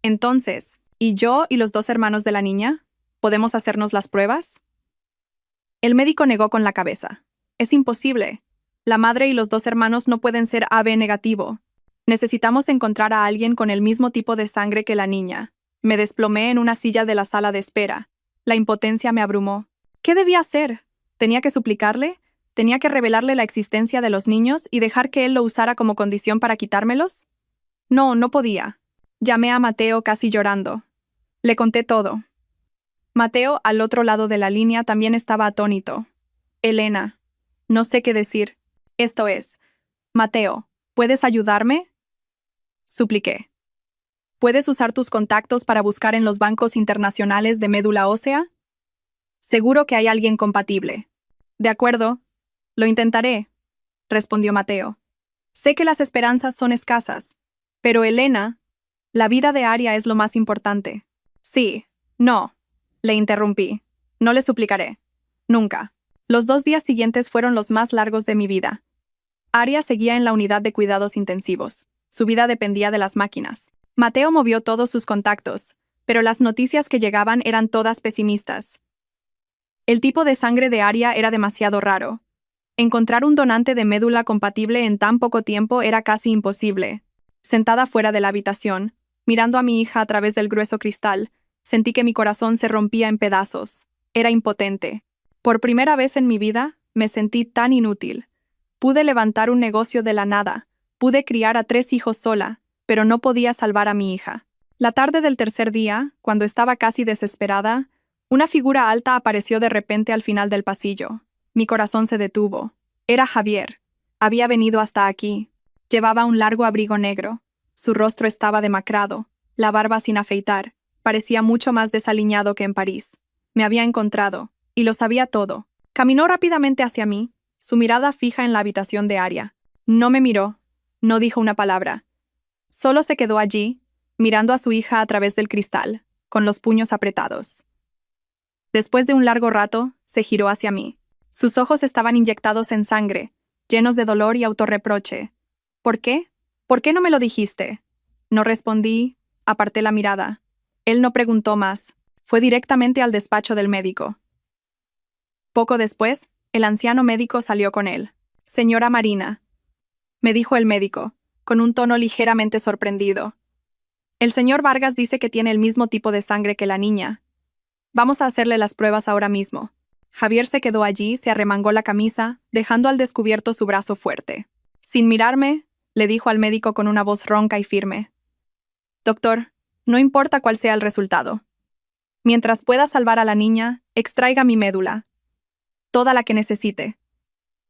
Entonces, ¿y yo y los 2 hermanos de la niña? ¿Podemos hacernos las pruebas? El médico negó con la cabeza. Es imposible. La madre y los 2 hermanos no pueden ser AB negativo. Necesitamos encontrar a alguien con el mismo tipo de sangre que la niña. Me desplomé en una silla de la sala de espera. La impotencia me abrumó. ¿Qué debía hacer? ¿Tenía que suplicarle? ¿Tenía que revelarle la existencia de los niños y dejar que él lo usara como condición para quitármelos? No, no podía. Llamé a Mateo casi llorando. Le conté todo. Mateo, al otro lado de la línea, también estaba atónito. Elena. No sé qué decir. Esto es. Mateo, ¿puedes ayudarme? Supliqué. ¿Puedes usar tus contactos para buscar en los bancos internacionales de médula ósea? Seguro que hay alguien compatible. De acuerdo. Lo intentaré, respondió Mateo. Sé que las esperanzas son escasas, pero Elena, la vida de Aria es lo más importante. Sí, no, le interrumpí. No le suplicaré. Nunca. Los 2 días siguientes fueron los más largos de mi vida. Aria seguía en la unidad de cuidados intensivos. Su vida dependía de las máquinas. Mateo movió todos sus contactos, pero las noticias que llegaban eran todas pesimistas. El tipo de sangre de Aria era demasiado raro. Encontrar un donante de médula compatible en tan poco tiempo era casi imposible. Sentada fuera de la habitación, mirando a mi hija a través del grueso cristal, sentí que mi corazón se rompía en pedazos. Era impotente. Por primera vez en mi vida, me sentí tan inútil. Pude levantar un negocio de la nada, pude criar a 3 hijos sola, pero no podía salvar a mi hija. La tarde del tercer día, cuando estaba casi desesperada, una figura alta apareció de repente al final del pasillo. Mi corazón se detuvo. Era Javier. Había venido hasta aquí. Llevaba un largo abrigo negro. Su rostro estaba demacrado, la barba sin afeitar. Parecía mucho más desaliñado que en París. Me había encontrado, y lo sabía todo. Caminó rápidamente hacia mí, su mirada fija en la habitación de Aria. No me miró, no dijo una palabra. Solo se quedó allí, mirando a su hija a través del cristal, con los puños apretados. Después de un largo rato, se giró hacia mí. Sus ojos estaban inyectados en sangre, llenos de dolor y autorreproche. ¿Por qué? ¿Por qué no me lo dijiste? No respondí, aparté la mirada. Él no preguntó más. Fue directamente al despacho del médico. Poco después, el anciano médico salió con él. «Señora Marina», me dijo el médico, con un tono ligeramente sorprendido. «El señor Vargas dice que tiene el mismo tipo de sangre que la niña. Vamos a hacerle las pruebas ahora mismo». Javier se quedó allí, se arremangó la camisa, dejando al descubierto su brazo fuerte. Sin mirarme, le dijo al médico con una voz ronca y firme: «Doctor, no importa cuál sea el resultado. Mientras pueda salvar a la niña, extraiga mi médula. Toda la que necesite.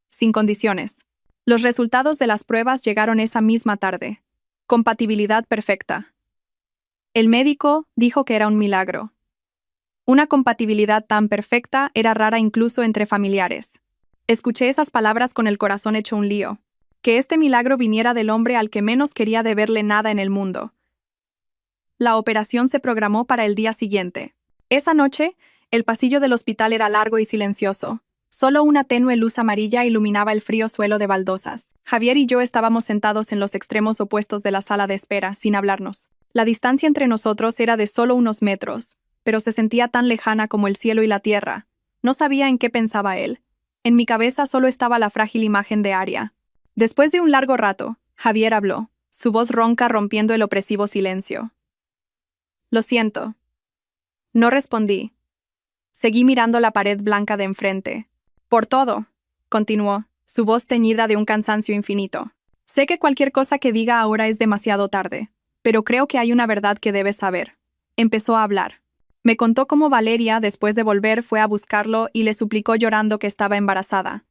Sin condiciones». Los resultados de las pruebas llegaron esa misma tarde. Compatibilidad perfecta. El médico dijo que era un milagro. Una compatibilidad tan perfecta era rara incluso entre familiares. Escuché esas palabras con el corazón hecho un lío. Que este milagro viniera del hombre al que menos quería deberle nada en el mundo. La operación se programó para el día siguiente. Esa noche, el pasillo del hospital era largo y silencioso. Solo una tenue luz amarilla iluminaba el frío suelo de baldosas. Javier y yo estábamos sentados en los extremos opuestos de la sala de espera, sin hablarnos. La distancia entre nosotros era de solo unos metros, pero se sentía tan lejana como el cielo y la tierra. No sabía en qué pensaba él. En mi cabeza solo estaba la frágil imagen de Aria. Después de un largo rato, Javier habló, su voz ronca rompiendo el opresivo silencio. «Lo siento». No respondí. Seguí mirando la pared blanca de enfrente. «Por todo», continuó, su voz teñida de un cansancio infinito. «Sé que cualquier cosa que diga ahora es demasiado tarde, pero creo que hay una verdad que debes saber». Empezó a hablar. Me contó cómo Valeria, después de volver, fue a buscarlo y le suplicó llorando que estaba embarazada.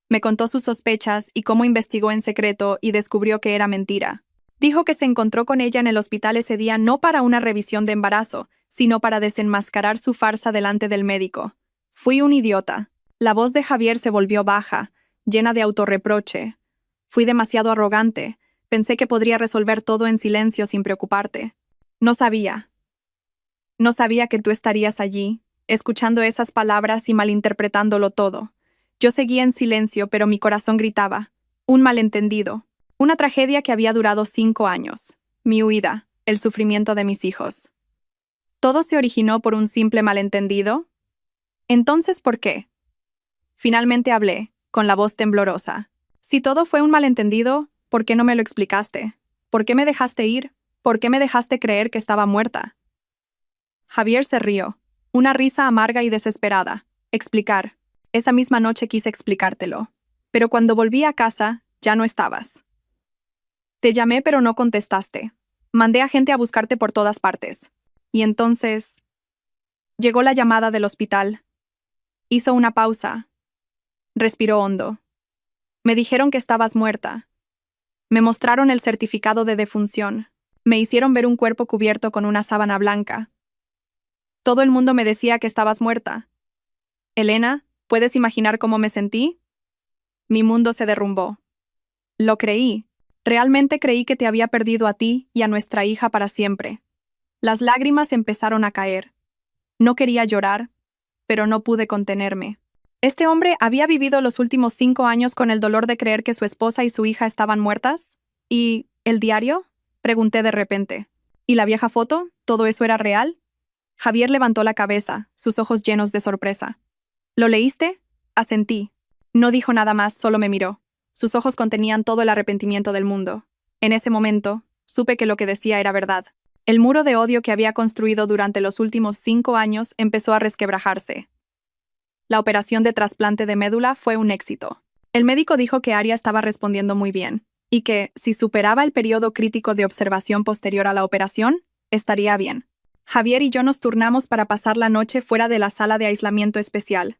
Me contó sus sospechas y cómo investigó en secreto y descubrió que era mentira. Dijo que se encontró con ella en el hospital ese día no para una revisión de embarazo, sino para desenmascarar su farsa delante del médico. Fui un idiota. La voz de Javier se volvió baja, llena de autorreproche. Fui demasiado arrogante. Pensé que podría resolver todo en silencio sin preocuparte. No sabía. No sabía que tú estarías allí, escuchando esas palabras y malinterpretándolo todo. Yo seguía en silencio, pero mi corazón gritaba. Un malentendido. Una tragedia que había durado 5 años. Mi huida, el sufrimiento de mis hijos. ¿Todo se originó por un simple malentendido? Entonces, ¿por qué? Finalmente hablé, con la voz temblorosa. Si todo fue un malentendido, ¿por qué no me lo explicaste? ¿Por qué me dejaste ir? ¿Por qué me dejaste creer que estaba muerta? Javier se rió, una risa amarga y desesperada. Explicar. Esa misma noche quise explicártelo. Pero cuando volví a casa, ya no estabas. Te llamé pero no contestaste. Mandé a gente a buscarte por todas partes. Y entonces... Llegó la llamada del hospital. Hizo una pausa. Respiró hondo. Me dijeron que estabas muerta. Me mostraron el certificado de defunción. Me hicieron ver un cuerpo cubierto con una sábana blanca. Todo el mundo me decía que estabas muerta. Elena, ¿puedes imaginar cómo me sentí? Mi mundo se derrumbó. Lo creí. Realmente creí que te había perdido a ti y a nuestra hija para siempre. Las lágrimas empezaron a caer. No quería llorar, pero no pude contenerme. ¿Este hombre había vivido los últimos 5 años con el dolor de creer que su esposa y su hija estaban muertas? ¿Y el diario? Pregunté de repente. ¿Y la vieja foto? ¿Todo eso era real? Javier levantó la cabeza, sus ojos llenos de sorpresa. ¿Lo leíste? Asentí. No dijo nada más, solo me miró. Sus ojos contenían todo el arrepentimiento del mundo. En ese momento, supe que lo que decía era verdad. El muro de odio que había construido durante los últimos 5 años empezó a resquebrajarse. La operación de trasplante de médula fue un éxito. El médico dijo que Aria estaba respondiendo muy bien, y que, si superaba el periodo crítico de observación posterior a la operación, estaría bien. Javier y yo nos turnamos para pasar la noche fuera de la sala de aislamiento especial.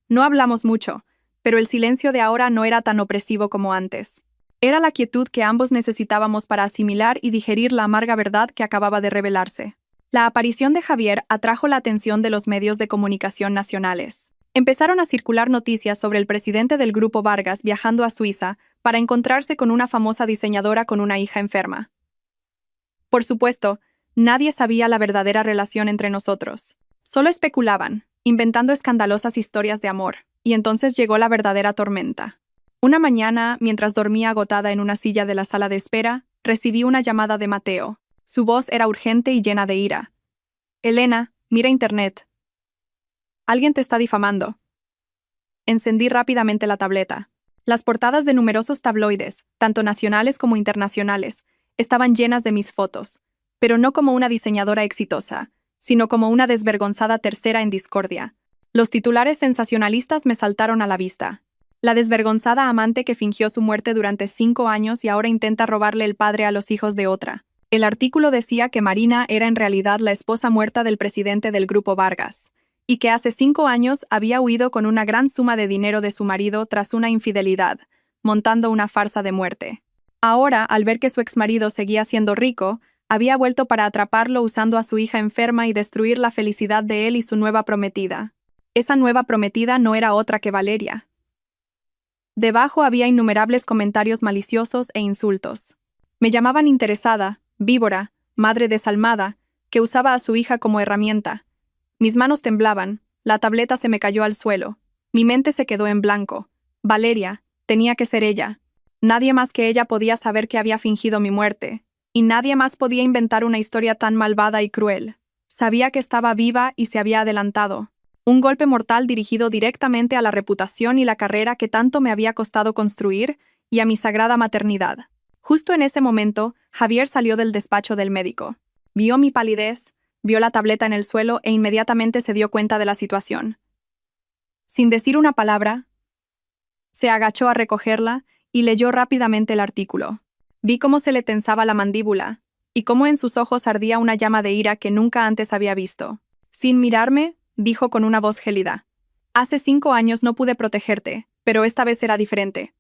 No hablamos mucho, pero el silencio de ahora no era tan opresivo como antes. Era la quietud que ambos necesitábamos para asimilar y digerir la amarga verdad que acababa de revelarse. La aparición de Javier atrajo la atención de los medios de comunicación nacionales. Empezaron a circular noticias sobre el presidente del Grupo Vargas viajando a Suiza para encontrarse con una famosa diseñadora con una hija enferma. Por supuesto, nadie sabía la verdadera relación entre nosotros. Solo especulaban, inventando escandalosas historias de amor, y entonces llegó la verdadera tormenta. Una mañana, mientras dormía agotada en una silla de la sala de espera, recibí una llamada de Mateo. Su voz era urgente y llena de ira. «Elena, mira internet. Alguien te está difamando». Encendí rápidamente la tableta. Las portadas de numerosos tabloides, tanto nacionales como internacionales, estaban llenas de mis fotos, pero no como una diseñadora exitosa, sino como una desvergonzada tercera en discordia. Los titulares sensacionalistas me saltaron a la vista. La desvergonzada amante que fingió su muerte durante 5 años y ahora intenta robarle el padre a los hijos de otra. El artículo decía que Marina era en realidad la esposa muerta del presidente del Grupo Vargas, y que hace 5 años había huido con una gran suma de dinero de su marido tras una infidelidad, montando una farsa de muerte. Ahora, al ver que su exmarido seguía siendo rico, había vuelto para atraparlo usando a su hija enferma y destruir la felicidad de él y su nueva prometida. Esa nueva prometida no era otra que Valeria. Debajo había innumerables comentarios maliciosos e insultos. Me llamaban interesada, víbora, madre desalmada, que usaba a su hija como herramienta. Mis manos temblaban, la tableta se me cayó al suelo, mi mente se quedó en blanco. Valeria, tenía que ser ella. Nadie más que ella podía saber que había fingido mi muerte, y nadie más podía inventar una historia tan malvada y cruel. Sabía que estaba viva y se había adelantado. Un golpe mortal dirigido directamente a la reputación y la carrera que tanto me había costado construir y a mi sagrada maternidad. Justo en ese momento, Javier salió del despacho del médico. Vio mi palidez, vio la tableta en el suelo e inmediatamente se dio cuenta de la situación. Sin decir una palabra, se agachó a recogerla y leyó rápidamente el artículo. Vi cómo se le tensaba la mandíbula y cómo en sus ojos ardía una llama de ira que nunca antes había visto. Sin mirarme, dijo con una voz gélida: «Hace 5 años no pude protegerte, pero esta vez será diferente».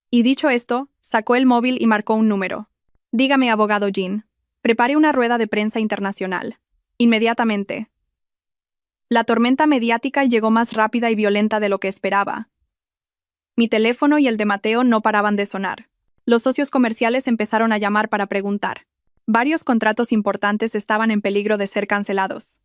Y dicho esto, sacó el móvil y marcó un número. «Dígame, abogado Jean, prepare una rueda de prensa internacional. Inmediatamente». La tormenta mediática llegó más rápida y violenta de lo que esperaba. Mi teléfono y el de Mateo no paraban de sonar. Los socios comerciales empezaron a llamar para preguntar. Varios contratos importantes estaban en peligro de ser cancelados.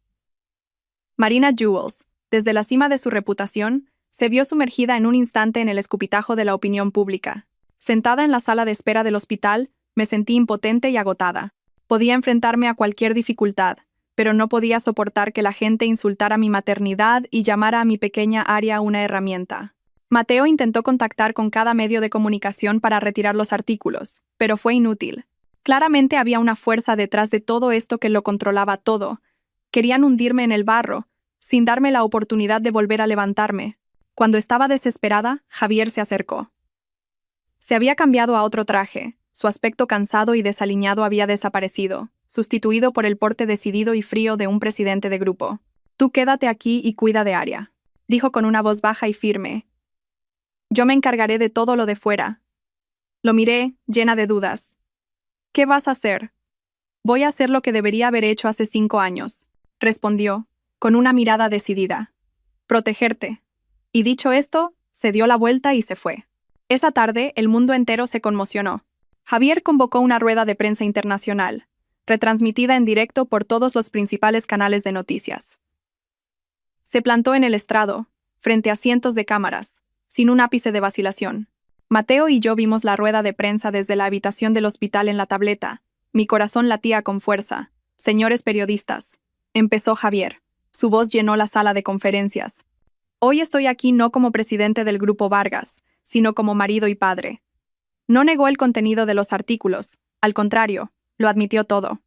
Marina Jewels, desde la cima de su reputación, se vio sumergida en un instante en el escupitajo de la opinión pública. Sentada en la sala de espera del hospital, me sentí impotente y agotada. Podía enfrentarme a cualquier dificultad, pero no podía soportar que la gente insultara mi maternidad y llamara a mi pequeña Aria una herramienta. Mateo intentó contactar con cada medio de comunicación para retirar los artículos, pero fue inútil. Claramente había una fuerza detrás de todo esto que lo controlaba todo. Querían hundirme en el barro, sin darme la oportunidad de volver a levantarme. Cuando estaba desesperada, Javier se acercó. Se había cambiado a otro traje, su aspecto cansado y desaliñado había desaparecido, sustituido por el porte decidido y frío de un presidente de grupo. «Tú quédate aquí y cuida de Aria», dijo con una voz baja y firme. «Yo me encargaré de todo lo de fuera». Lo miré, llena de dudas. «¿Qué vas a hacer?» «Voy a hacer lo que debería haber hecho hace 5 años», respondió, con una mirada decidida. «Protegerte». Y dicho esto, se dio la vuelta y se fue. Esa tarde, el mundo entero se conmocionó. Javier convocó una rueda de prensa internacional, retransmitida en directo por todos los principales canales de noticias. Se plantó en el estrado, frente a cientos de cámaras, sin un ápice de vacilación. Mateo y yo vimos la rueda de prensa desde la habitación del hospital en la tableta. Mi corazón latía con fuerza. «Señores periodistas», empezó Javier. Su voz llenó la sala de conferencias. «Hoy estoy aquí no como presidente del Grupo Vargas, sino como marido y padre». No negó el contenido de los artículos, al contrario, lo admitió todo.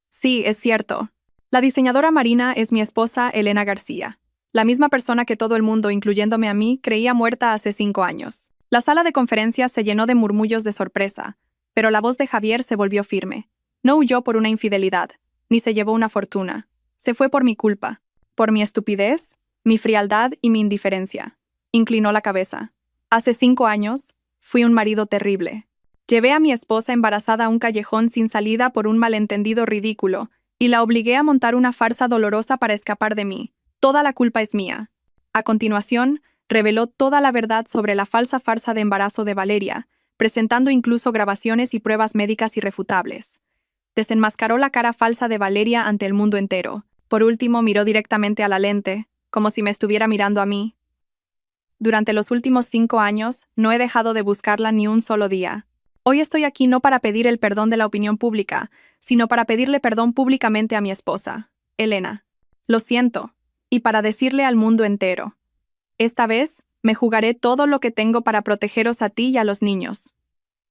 «Sí, es cierto. La diseñadora Marina es mi esposa Elena García, la misma persona que todo el mundo, incluyéndome a mí, creía muerta hace 5 años». La sala de conferencias se llenó de murmullos de sorpresa, pero la voz de Javier se volvió firme. No huyó por una infidelidad, ni se llevó una fortuna. Se fue por mi culpa, por mi estupidez, mi frialdad y mi indiferencia. Inclinó la cabeza. Hace 5 años, fui un marido terrible. Llevé a mi esposa embarazada a un callejón sin salida por un malentendido ridículo, y la obligué a montar una farsa dolorosa para escapar de mí. Toda la culpa es mía. A continuación, reveló toda la verdad sobre la falsa farsa de embarazo de Valeria, presentando incluso grabaciones y pruebas médicas irrefutables. Desenmascaró la cara falsa de Valeria ante el mundo entero. Por último, miró directamente a la lente, como si me estuviera mirando a mí. Durante los últimos 5 años, no he dejado de buscarla ni un solo día. Hoy estoy aquí no para pedir el perdón de la opinión pública, sino para pedirle perdón públicamente a mi esposa, Elena. Lo siento, y para decirle al mundo entero. Esta vez, me jugaré todo lo que tengo para protegeros a ti y a los niños.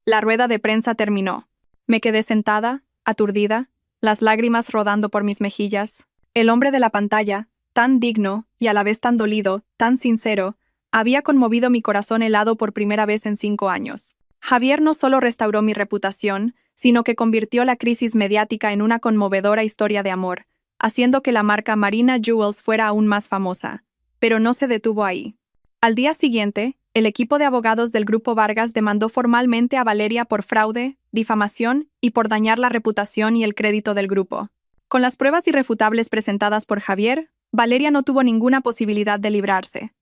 La rueda de prensa terminó. Me quedé sentada, aturdida, las lágrimas rodando por mis mejillas. El hombre de la pantalla, tan digno y a la vez tan dolido, tan sincero, había conmovido mi corazón helado por primera vez en 5 años. Javier no solo restauró mi reputación, sino que convirtió la crisis mediática en una conmovedora historia de amor, haciendo que la marca Marina Jewels fuera aún más famosa. Pero no se detuvo ahí. Al día siguiente, el equipo de abogados del Grupo Vargas demandó formalmente a Valeria por fraude, difamación y por dañar la reputación y el crédito del grupo. Con las pruebas irrefutables presentadas por Javier, Valeria no tuvo ninguna posibilidad de librarse.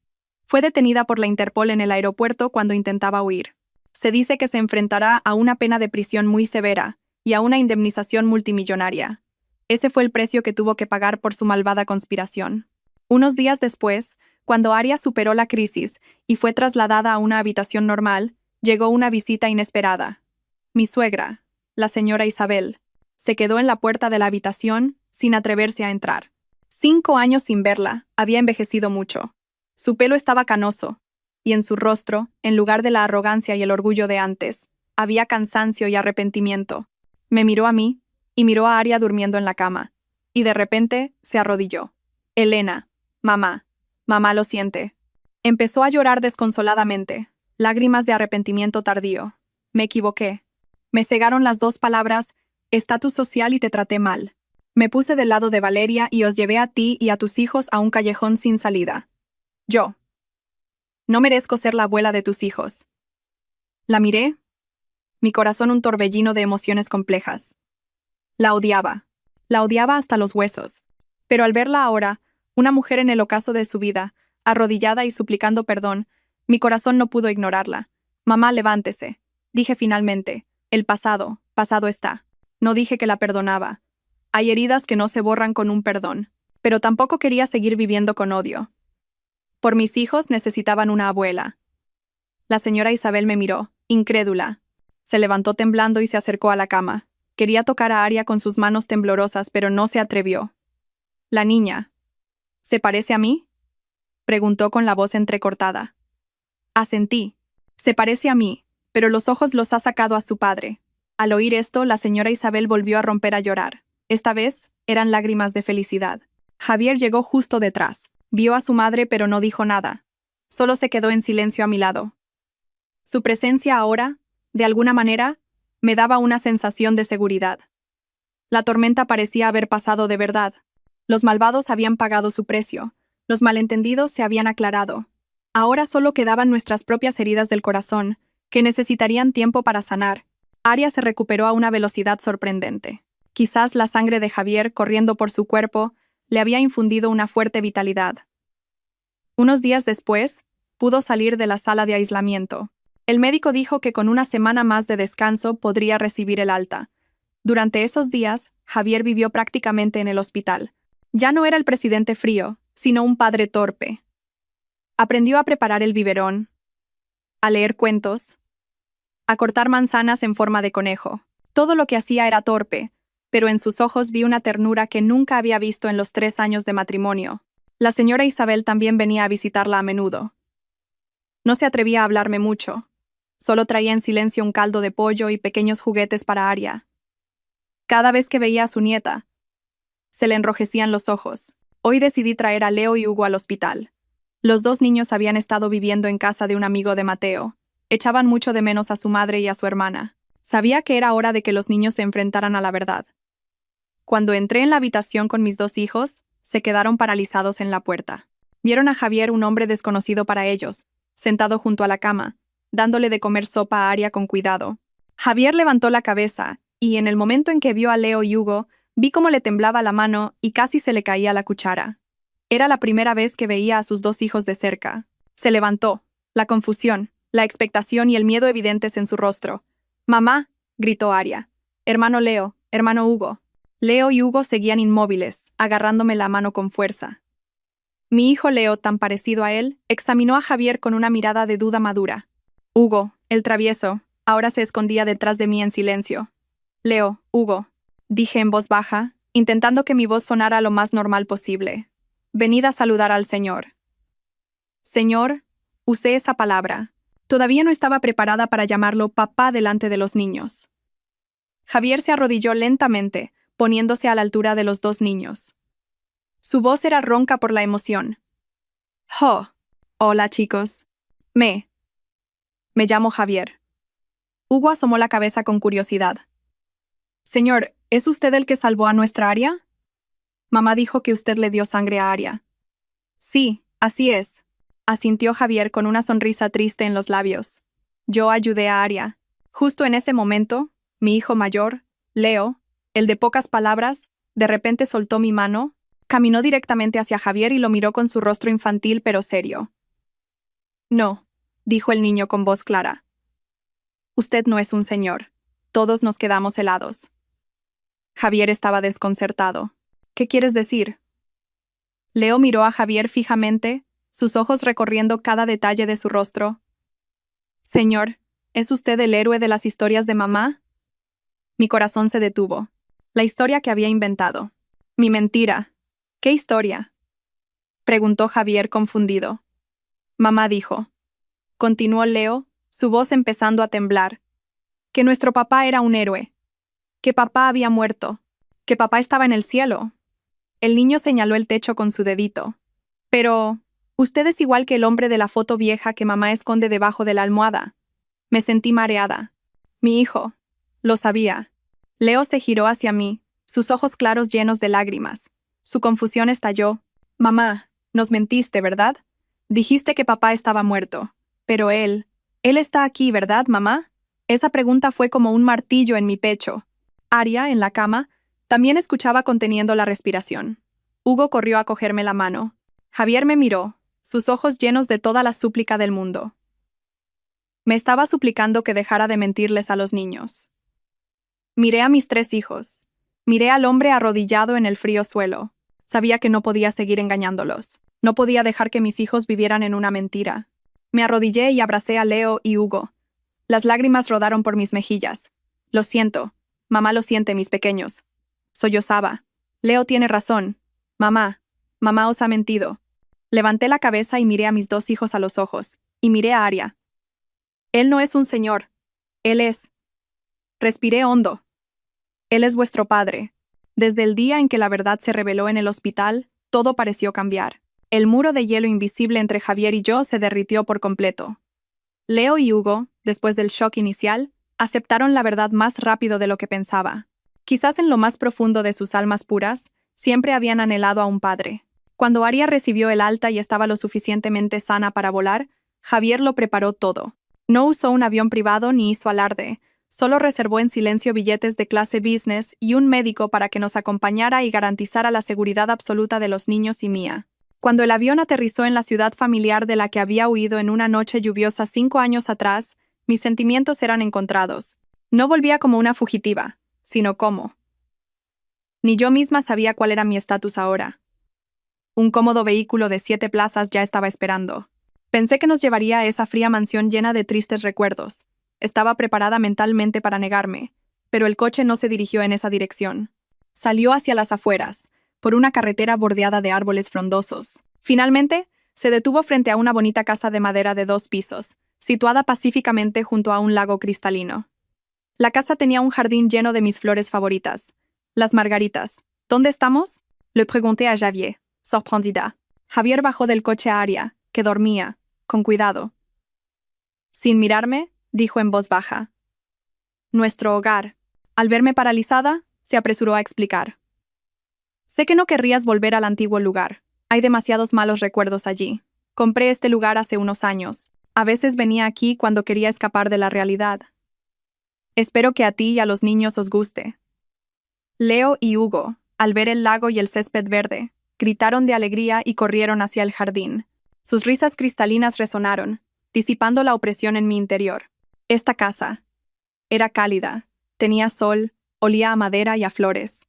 Fue detenida por la Interpol en el aeropuerto cuando intentaba huir. Se dice que se enfrentará a una pena de prisión muy severa y a una indemnización multimillonaria. Ese fue el precio que tuvo que pagar por su malvada conspiración. Unos días después, cuando Aria superó la crisis y fue trasladada a una habitación normal, llegó una visita inesperada. Mi suegra, la señora Isabel, se quedó en la puerta de la habitación sin atreverse a entrar. 5 años sin verla, había envejecido mucho. Su pelo estaba canoso, y en su rostro, en lugar de la arrogancia y el orgullo de antes, había cansancio y arrepentimiento. Me miró a mí, y miró a Aria durmiendo en la cama, y de repente se arrodilló. Elena, mamá lo siente. Empezó a llorar desconsoladamente, lágrimas de arrepentimiento tardío. Me equivoqué. Me cegaron las 2 palabras, estatus social y te traté mal. Me puse del lado de Valeria y os llevé a ti y a tus hijos a un callejón sin salida. Yo. No merezco ser la abuela de tus hijos. La miré, mi corazón un torbellino de emociones complejas. La odiaba hasta los huesos. Pero al verla ahora, una mujer en el ocaso de su vida, arrodillada y suplicando perdón, mi corazón no pudo ignorarla. Mamá, levántese. Dije finalmente, el pasado está. No dije que la perdonaba. Hay heridas que no se borran con un perdón, pero tampoco quería seguir viviendo con odio. Por mis hijos necesitaban una abuela. La señora Isabel me miró, incrédula. Se levantó temblando y se acercó a la cama. Quería tocar a Aria con sus manos temblorosas, pero no se atrevió. La niña. ¿Se parece a mí?, preguntó con la voz entrecortada. Asentí. Se parece a mí, pero los ojos los ha sacado a su padre. Al oír esto, la señora Isabel volvió a romper a llorar. Esta vez, eran lágrimas de felicidad. Javier llegó justo detrás. Vio a su madre pero no dijo nada. Solo se quedó en silencio a mi lado. Su presencia ahora, de alguna manera, me daba una sensación de seguridad. La tormenta parecía haber pasado de verdad. Los malvados habían pagado su precio. Los malentendidos se habían aclarado. Ahora solo quedaban nuestras propias heridas del corazón, que necesitarían tiempo para sanar. Aria se recuperó a una velocidad sorprendente. Quizás la sangre de Javier corriendo por su cuerpo le había infundido una fuerte vitalidad. Unos días después, pudo salir de la sala de aislamiento. El médico dijo que con una semana más de descanso podría recibir el alta. Durante esos días, Javier vivió prácticamente en el hospital. Ya no era el presidente frío, sino un padre torpe. Aprendió a preparar el biberón, a leer cuentos, a cortar manzanas en forma de conejo. Todo lo que hacía era torpe, pero en sus ojos vi una ternura que nunca había visto en los 3 años de matrimonio. La señora Isabel también venía a visitarla a menudo. No se atrevía a hablarme mucho. Solo traía en silencio un caldo de pollo y pequeños juguetes para Aria. Cada vez que veía a su nieta, se le enrojecían los ojos. Hoy decidí traer a Leo y Hugo al hospital. Los 2 niños habían estado viviendo en casa de un amigo de Mateo. Echaban mucho de menos a su madre y a su hermana. Sabía que era hora de que los niños se enfrentaran a la verdad. Cuando entré en la habitación con mis 2 hijos, se quedaron paralizados en la puerta. Vieron a Javier, un hombre desconocido para ellos, sentado junto a la cama, dándole de comer sopa a Aria con cuidado. Javier levantó la cabeza, y en el momento en que vio a Leo y Hugo, vi cómo le temblaba la mano y casi se le caía la cuchara. Era la primera vez que veía a sus dos hijos de cerca. Se levantó, la confusión, la expectación y el miedo evidentes en su rostro. «¡Mamá!», gritó Aria. «Hermano Leo, hermano Hugo». Leo y Hugo seguían inmóviles, agarrándome la mano con fuerza. Mi hijo Leo, tan parecido a él, examinó a Javier con una mirada de duda madura. Hugo, el travieso, ahora se escondía detrás de mí en silencio. «Leo, Hugo», dije en voz baja, intentando que mi voz sonara lo más normal posible. «Venid a saludar al Señor». Señor, usé esa palabra. Todavía no estaba preparada para llamarlo papá delante de los niños. Javier se arrodilló lentamente, poniéndose a la altura de los dos niños. Su voz era ronca por la emoción. «Oh, hola chicos. Me llamo Javier». Hugo asomó la cabeza con curiosidad. «Señor, ¿es usted el que salvó a nuestra Aria? Mamá dijo que usted le dio sangre a Aria». «Sí, así es», asintió Javier con una sonrisa triste en los labios. «Yo ayudé a Aria». Justo en ese momento, mi hijo mayor, Leo, el de pocas palabras, de repente soltó mi mano, caminó directamente hacia Javier y lo miró con su rostro infantil pero serio. «No», dijo el niño con voz clara. «Usted no es un señor». Todos nos quedamos helados. Javier estaba desconcertado. «¿Qué quieres decir?». Leo miró a Javier fijamente, sus ojos recorriendo cada detalle de su rostro. «Señor, ¿es usted el héroe de las historias de mamá?». Mi corazón se detuvo. La historia que había inventado. Mi mentira. «¿Qué historia?», preguntó Javier confundido. «Mamá dijo», continuó Leo, su voz empezando a temblar, «que nuestro papá era un héroe, que papá había muerto, que papá estaba en el cielo». El niño señaló el techo con su dedito. «Pero, usted es igual que el hombre de la foto vieja que mamá esconde debajo de la almohada». Me sentí mareada. «Mi hijo». Lo sabía. Leo se giró hacia mí, sus ojos claros llenos de lágrimas. Su confusión estalló. «Mamá, nos mentiste, ¿verdad? Dijiste que papá estaba muerto. Pero él está aquí, ¿verdad, mamá?». Esa pregunta fue como un martillo en mi pecho. Aria, en la cama, también escuchaba conteniendo la respiración. Hugo corrió a cogerme la mano. Javier me miró, sus ojos llenos de toda la súplica del mundo. Me estaba suplicando que dejara de mentirles a los niños. Miré a mis tres hijos. Miré al hombre arrodillado en el frío suelo. Sabía que no podía seguir engañándolos. No podía dejar que mis hijos vivieran en una mentira. Me arrodillé y abracé a Leo y Hugo. Las lágrimas rodaron por mis mejillas. «Lo siento. Mamá lo siente, mis pequeños». Sollozaba. «Leo tiene razón. Mamá os ha mentido». Levanté la cabeza y miré a mis dos hijos a los ojos, y miré a Aria. «Él no es un señor. Él es». Respiré hondo. «Él es vuestro padre». Desde el día en que la verdad se reveló en el hospital, todo pareció cambiar. El muro de hielo invisible entre Javier y yo se derritió por completo. Leo y Hugo, después del shock inicial, aceptaron la verdad más rápido de lo que pensaba. Quizás en lo más profundo de sus almas puras, siempre habían anhelado a un padre. Cuando Aria recibió el alta y estaba lo suficientemente sana para volar, Javier lo preparó todo. No usó un avión privado ni hizo alarde, solo reservó en silencio billetes de clase business y un médico para que nos acompañara y garantizara la seguridad absoluta de los niños y mía. Cuando el avión aterrizó en la ciudad familiar de la que había huido en una noche lluviosa 5 años atrás, mis sentimientos eran encontrados. No volvía como una fugitiva, sino como. Ni yo misma sabía cuál era mi estatus ahora. Un cómodo vehículo de 7 plazas ya estaba esperando. Pensé que nos llevaría a esa fría mansión llena de tristes recuerdos. Estaba preparada mentalmente para negarme, pero el coche no se dirigió en esa dirección. Salió hacia las afueras, por una carretera bordeada de árboles frondosos. Finalmente, se detuvo frente a una bonita casa de madera de 2 pisos, situada pacíficamente junto a un lago cristalino. La casa tenía un jardín lleno de mis flores favoritas, las margaritas. «¿Dónde estamos?», le pregunté a Javier, sorprendida. Javier bajó del coche a Aria, que dormía, con cuidado. Sin mirarme, dijo en voz baja. «Nuestro hogar». Al verme paralizada, se apresuró a explicar. «Sé que no querrías volver al antiguo lugar. Hay demasiados malos recuerdos allí. Compré este lugar hace unos años. A veces venía aquí cuando quería escapar de la realidad. Espero que a ti y a los niños os guste. Leo y Hugo, al ver el lago y el césped verde, gritaron de alegría y corrieron hacia el jardín. Sus risas cristalinas resonaron, disipando la opresión en mi interior. Esta casa era cálida, tenía sol, olía a madera y a flores.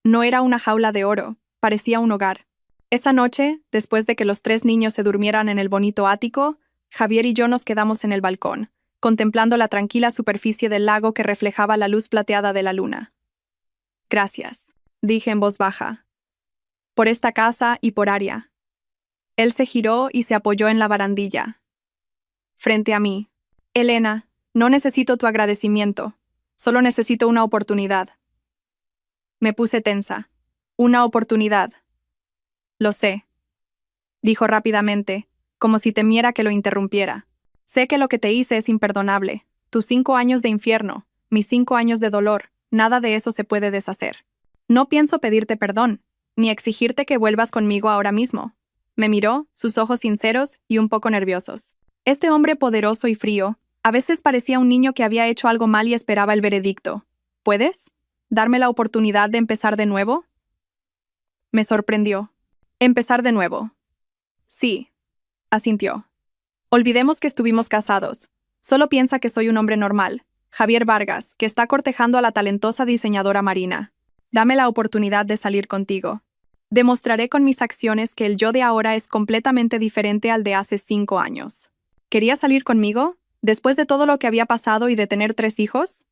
No era una jaula de oro, parecía un hogar. Esa noche, después de que los 3 niños se durmieran en el bonito ático, Javier y yo nos quedamos en el balcón, contemplando la tranquila superficie del lago que reflejaba la luz plateada de la luna. Gracias, dije en voz baja. Por esta casa y por Aria. Él se giró y se apoyó en la barandilla. Frente a mí. Elena, no necesito tu agradecimiento. Solo necesito una oportunidad. Me puse tensa. Una oportunidad. Lo sé. Dijo rápidamente, como si temiera que lo interrumpiera. Sé que lo que te hice es imperdonable. Tus 5 años de infierno, mis 5 años de dolor, nada de eso se puede deshacer. No pienso pedirte perdón, ni exigirte que vuelvas conmigo ahora mismo. Me miró, sus ojos sinceros y un poco nerviosos. Este hombre poderoso y frío, a veces parecía un niño que había hecho algo mal y esperaba el veredicto. ¿Puedes darme la oportunidad de empezar de nuevo? Me sorprendió. Empezar de nuevo. Sí, asintió. Olvidemos que estuvimos casados. Solo piensa que soy un hombre normal, Javier Vargas, que está cortejando a la talentosa diseñadora Marina. Dame la oportunidad de salir contigo. Demostraré con mis acciones que el yo de ahora es completamente diferente al de hace 5 años. ¿Querías salir conmigo? ¿Después de todo lo que había pasado y de tener 3 hijos?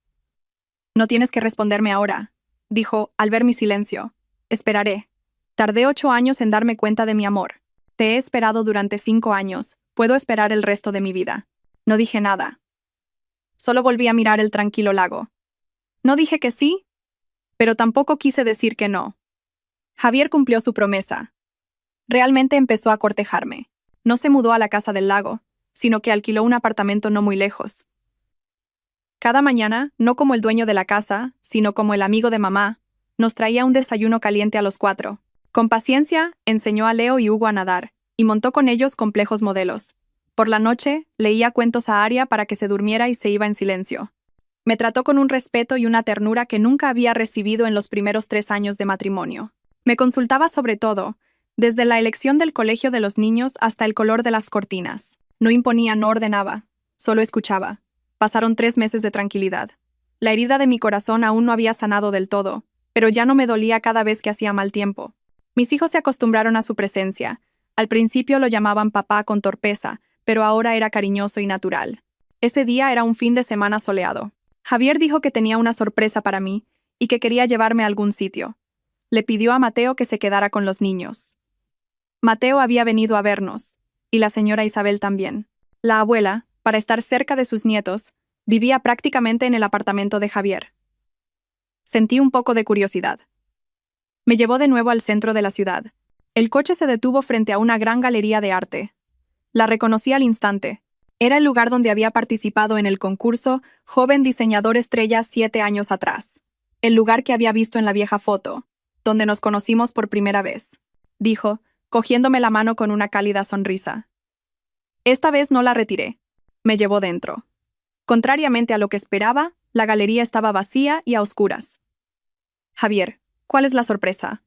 No tienes que responderme ahora, dijo, al ver mi silencio. Esperaré. Tardé 8 años en darme cuenta de mi amor. Te he esperado durante 5 años. Puedo esperar el resto de mi vida. No dije nada. Solo volví a mirar el tranquilo lago. No dije que sí, pero tampoco quise decir que no. Javier cumplió su promesa. Realmente empezó a cortejarme. No se mudó a la casa del lago, sino que alquiló un apartamento no muy lejos. Cada mañana, no como el dueño de la casa, sino como el amigo de mamá, nos traía un desayuno caliente a los 4. Con paciencia, enseñó a Leo y Hugo a nadar, y montó con ellos complejos modelos. Por la noche, leía cuentos a Aria para que se durmiera y se iba en silencio. Me trató con un respeto y una ternura que nunca había recibido en los primeros 3 años de matrimonio. Me consultaba sobre todo, desde la elección del colegio de los niños hasta el color de las cortinas. No imponía, no ordenaba, solo escuchaba. Pasaron 3 meses de tranquilidad. La herida de mi corazón aún no había sanado del todo, pero ya no me dolía cada vez que hacía mal tiempo. Mis hijos se acostumbraron a su presencia. Al principio lo llamaban papá con torpeza, pero ahora era cariñoso y natural. Ese día era un fin de semana soleado. Javier dijo que tenía una sorpresa para mí y que quería llevarme a algún sitio. Le pidió a Mateo que se quedara con los niños. Mateo había venido a vernos, y la señora Isabel también. La abuela, para estar cerca de sus nietos, vivía prácticamente en el apartamento de Javier. Sentí un poco de curiosidad. Me llevó de nuevo al centro de la ciudad. El coche se detuvo frente a una gran galería de arte. La reconocí al instante. Era el lugar donde había participado en el concurso Joven Diseñador Estrella 7 años atrás. El lugar que había visto en la vieja foto, donde nos conocimos por primera vez, dijo, cogiéndome la mano con una cálida sonrisa. Esta vez no la retiré. Me llevó dentro. Contrariamente a lo que esperaba, la galería estaba vacía y a oscuras. Javier, ¿cuál es la sorpresa?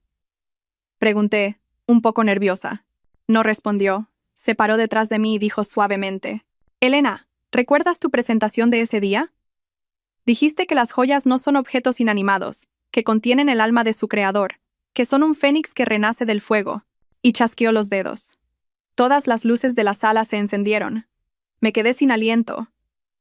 Pregunté, un poco nerviosa. No respondió. Se paró detrás de mí y dijo suavemente, Elena, ¿recuerdas tu presentación de ese día? Dijiste que las joyas no son objetos inanimados, que contienen el alma de su creador, que son un fénix que renace del fuego, y chasqueó los dedos. Todas las luces de la sala se encendieron. Me quedé sin aliento.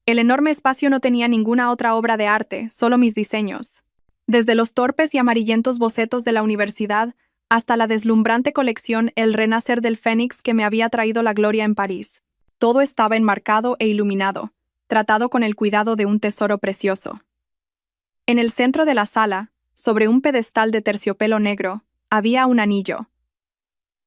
El enorme espacio no tenía ninguna otra obra de arte, solo mis diseños. Desde los torpes y amarillentos bocetos de la universidad hasta la deslumbrante colección El Renacer del Fénix que me había traído la gloria en París. Todo estaba enmarcado e iluminado, tratado con el cuidado de un tesoro precioso. En el centro de la sala, sobre un pedestal de terciopelo negro, había un anillo.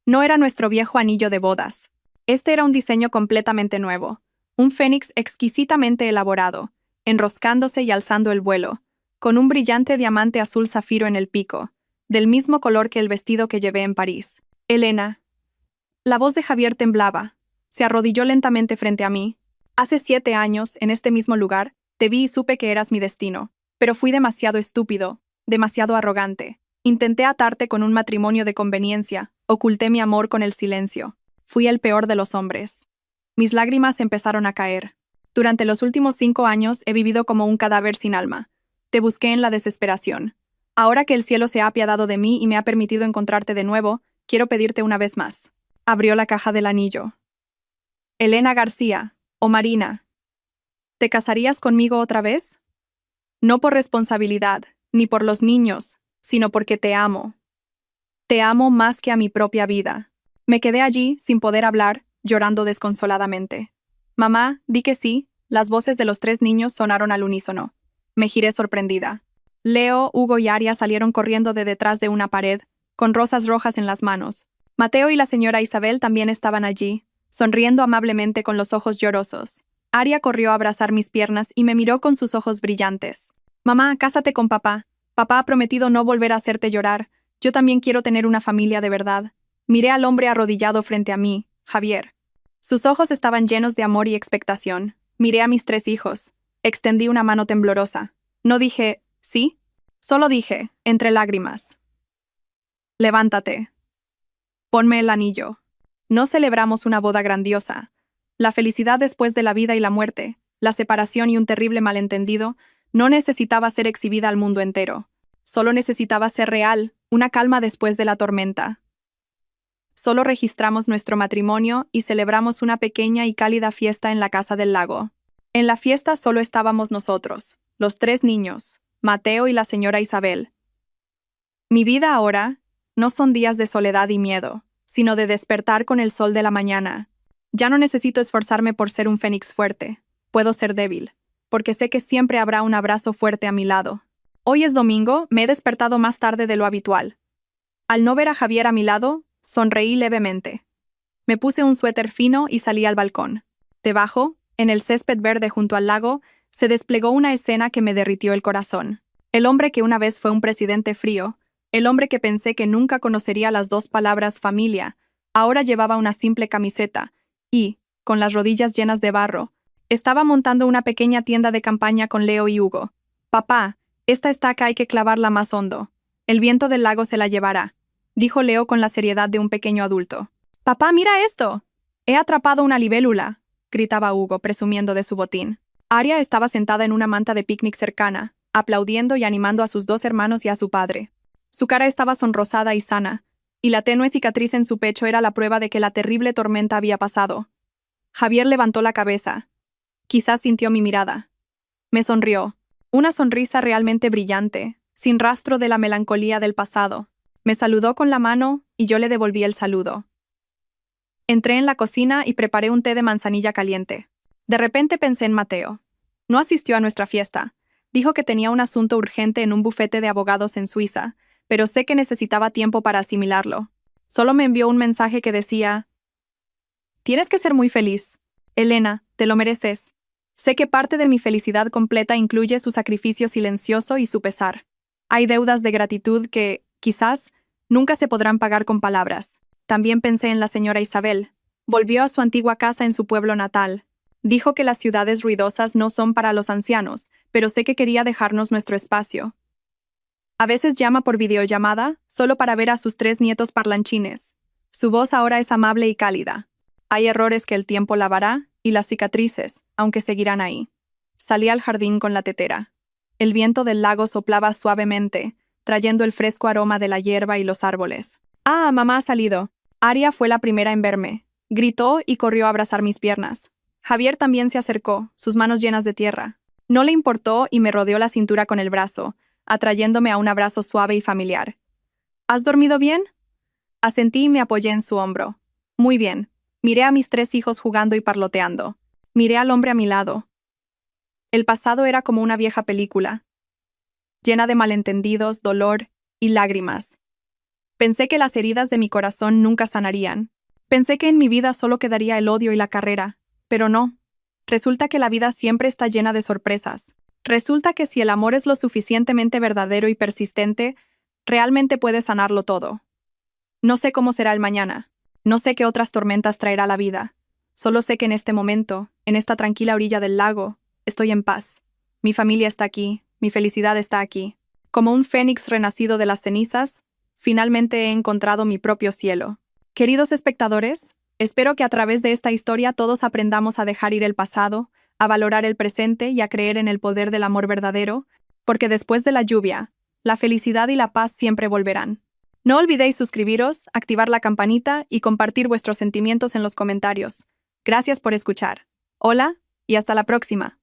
No era nuestro viejo anillo de bodas. Este era un diseño completamente nuevo, un fénix exquisitamente elaborado, enroscándose y alzando el vuelo, con un brillante diamante azul zafiro en el pico, del mismo color que el vestido que llevé en París. Elena, La voz de Javier temblaba. Se arrodilló lentamente frente a mí. Hace 7 años, en este mismo lugar, te vi y supe que eras mi destino. Pero fui demasiado estúpido, demasiado arrogante. Intenté atarte con un matrimonio de conveniencia, oculté mi amor con el silencio. Fui el peor de los hombres. Mis lágrimas empezaron a caer. Durante los últimos 5 años he vivido como un cadáver sin alma. Te busqué en la desesperación. Ahora que el cielo se ha apiadado de mí y me ha permitido encontrarte de nuevo, quiero pedirte una vez más. Abrió la caja del anillo. Elena García, o Marina, ¿te casarías conmigo otra vez? No por responsabilidad, ni por los niños, sino porque te amo. Te amo más que a mi propia vida. Me quedé allí, sin poder hablar, llorando desconsoladamente. Mamá, di que sí. Las voces de los 3 niños sonaron al unísono. Me giré sorprendida. Leo, Hugo y Aria salieron corriendo de detrás de una pared, con rosas rojas en las manos. Mateo y la señora Isabel también estaban allí, sonriendo amablemente con los ojos llorosos. Aria corrió a abrazar mis piernas y me miró con sus ojos brillantes. Mamá, cásate con papá. Papá ha prometido no volver a hacerte llorar. Yo también quiero tener una familia de verdad. Miré al hombre arrodillado frente a mí, Javier. Sus ojos estaban llenos de amor y expectación. Miré a mis 3 hijos. Extendí una mano temblorosa. No dije, ¿sí? Solo dije, entre lágrimas. Levántate. Ponme el anillo. No celebramos una boda grandiosa. La felicidad después de la vida y la muerte, la separación y un terrible malentendido, no necesitaba ser exhibida al mundo entero. Solo necesitaba ser real, una calma después de la tormenta. Solo registramos nuestro matrimonio y celebramos una pequeña y cálida fiesta en la casa del lago. En la fiesta solo estábamos nosotros, los 3 niños, Mateo y la señora Isabel. Mi vida ahora no son días de soledad y miedo, sino de despertar con el sol de la mañana. Ya no necesito esforzarme por ser un fénix fuerte. Puedo ser débil, porque sé que siempre habrá un abrazo fuerte a mi lado. Hoy es domingo, me he despertado más tarde de lo habitual. Al no ver a Javier a mi lado, sonreí levemente. Me puse un suéter fino y salí al balcón. Debajo, en el césped verde junto al lago, se desplegó una escena que me derritió el corazón. El hombre que una vez fue un presidente frío, el hombre que pensé que nunca conocería las 2 palabras familia, ahora llevaba una simple camiseta y, con las rodillas llenas de barro, estaba montando una pequeña tienda de campaña con Leo y Hugo. Papá, esta estaca hay que clavarla más hondo. El viento del lago se la llevará, dijo Leo con la seriedad de un pequeño adulto. Papá, mira esto. He atrapado una libélula, gritaba Hugo, presumiendo de su botín. Aria estaba sentada en una manta de picnic cercana, aplaudiendo y animando a sus 2 hermanos y a su padre. Su cara estaba sonrosada y sana, y la tenue cicatriz en su pecho era la prueba de que la terrible tormenta había pasado. Javier levantó la cabeza. Quizás sintió mi mirada. Me sonrió. Una sonrisa realmente brillante, sin rastro de la melancolía del pasado. Me saludó con la mano y yo le devolví el saludo. Entré en la cocina y preparé un té de manzanilla caliente. De repente pensé en Mateo. No asistió a nuestra fiesta. Dijo que tenía un asunto urgente en un bufete de abogados en Suiza, pero sé que necesitaba tiempo para asimilarlo. Solo me envió un mensaje que decía: «Tienes que ser muy feliz. Elena, te lo mereces. Sé que parte de mi felicidad completa incluye su sacrificio silencioso y su pesar. Hay deudas de gratitud que, quizás, nunca se podrán pagar con palabras». También pensé en la señora Isabel. Volvió a su antigua casa en su pueblo natal. Dijo que las ciudades ruidosas no son para los ancianos, pero sé que quería dejarnos nuestro espacio. A veces llama por videollamada, solo para ver a sus 3 nietos parlanchines. Su voz ahora es amable y cálida. Hay errores que el tiempo lavará, y las cicatrices, aunque seguirán ahí. Salí al jardín con la tetera. El viento del lago soplaba suavemente, trayendo el fresco aroma de la hierba y los árboles. «Ah, mamá ha salido». Aria fue la primera en verme. Gritó y corrió a abrazar mis piernas. Javier también se acercó, sus manos llenas de tierra. No le importó y me rodeó la cintura con el brazo, atrayéndome a un abrazo suave y familiar. «¿Has dormido bien?» Asentí y me apoyé en su hombro. «Muy bien». Miré a mis 3 hijos jugando y parloteando. Miré al hombre a mi lado. El pasado era como una vieja película, llena de malentendidos, dolor y lágrimas. Pensé que las heridas de mi corazón nunca sanarían. Pensé que en mi vida solo quedaría el odio y la carrera, pero no. Resulta que la vida siempre está llena de sorpresas. Resulta que si el amor es lo suficientemente verdadero y persistente, realmente puede sanarlo todo. No sé cómo será el mañana. No sé qué otras tormentas traerá la vida. Solo sé que en este momento, en esta tranquila orilla del lago, estoy en paz. Mi familia está aquí, mi felicidad está aquí. Como un fénix renacido de las cenizas, finalmente he encontrado mi propio cielo. Queridos espectadores, espero que a través de esta historia todos aprendamos a dejar ir el pasado, a valorar el presente y a creer en el poder del amor verdadero, porque después de la lluvia, la felicidad y la paz siempre volverán. No olvidéis suscribiros, activar la campanita y compartir vuestros sentimientos en los comentarios. Gracias por escuchar. Hola y hasta la próxima.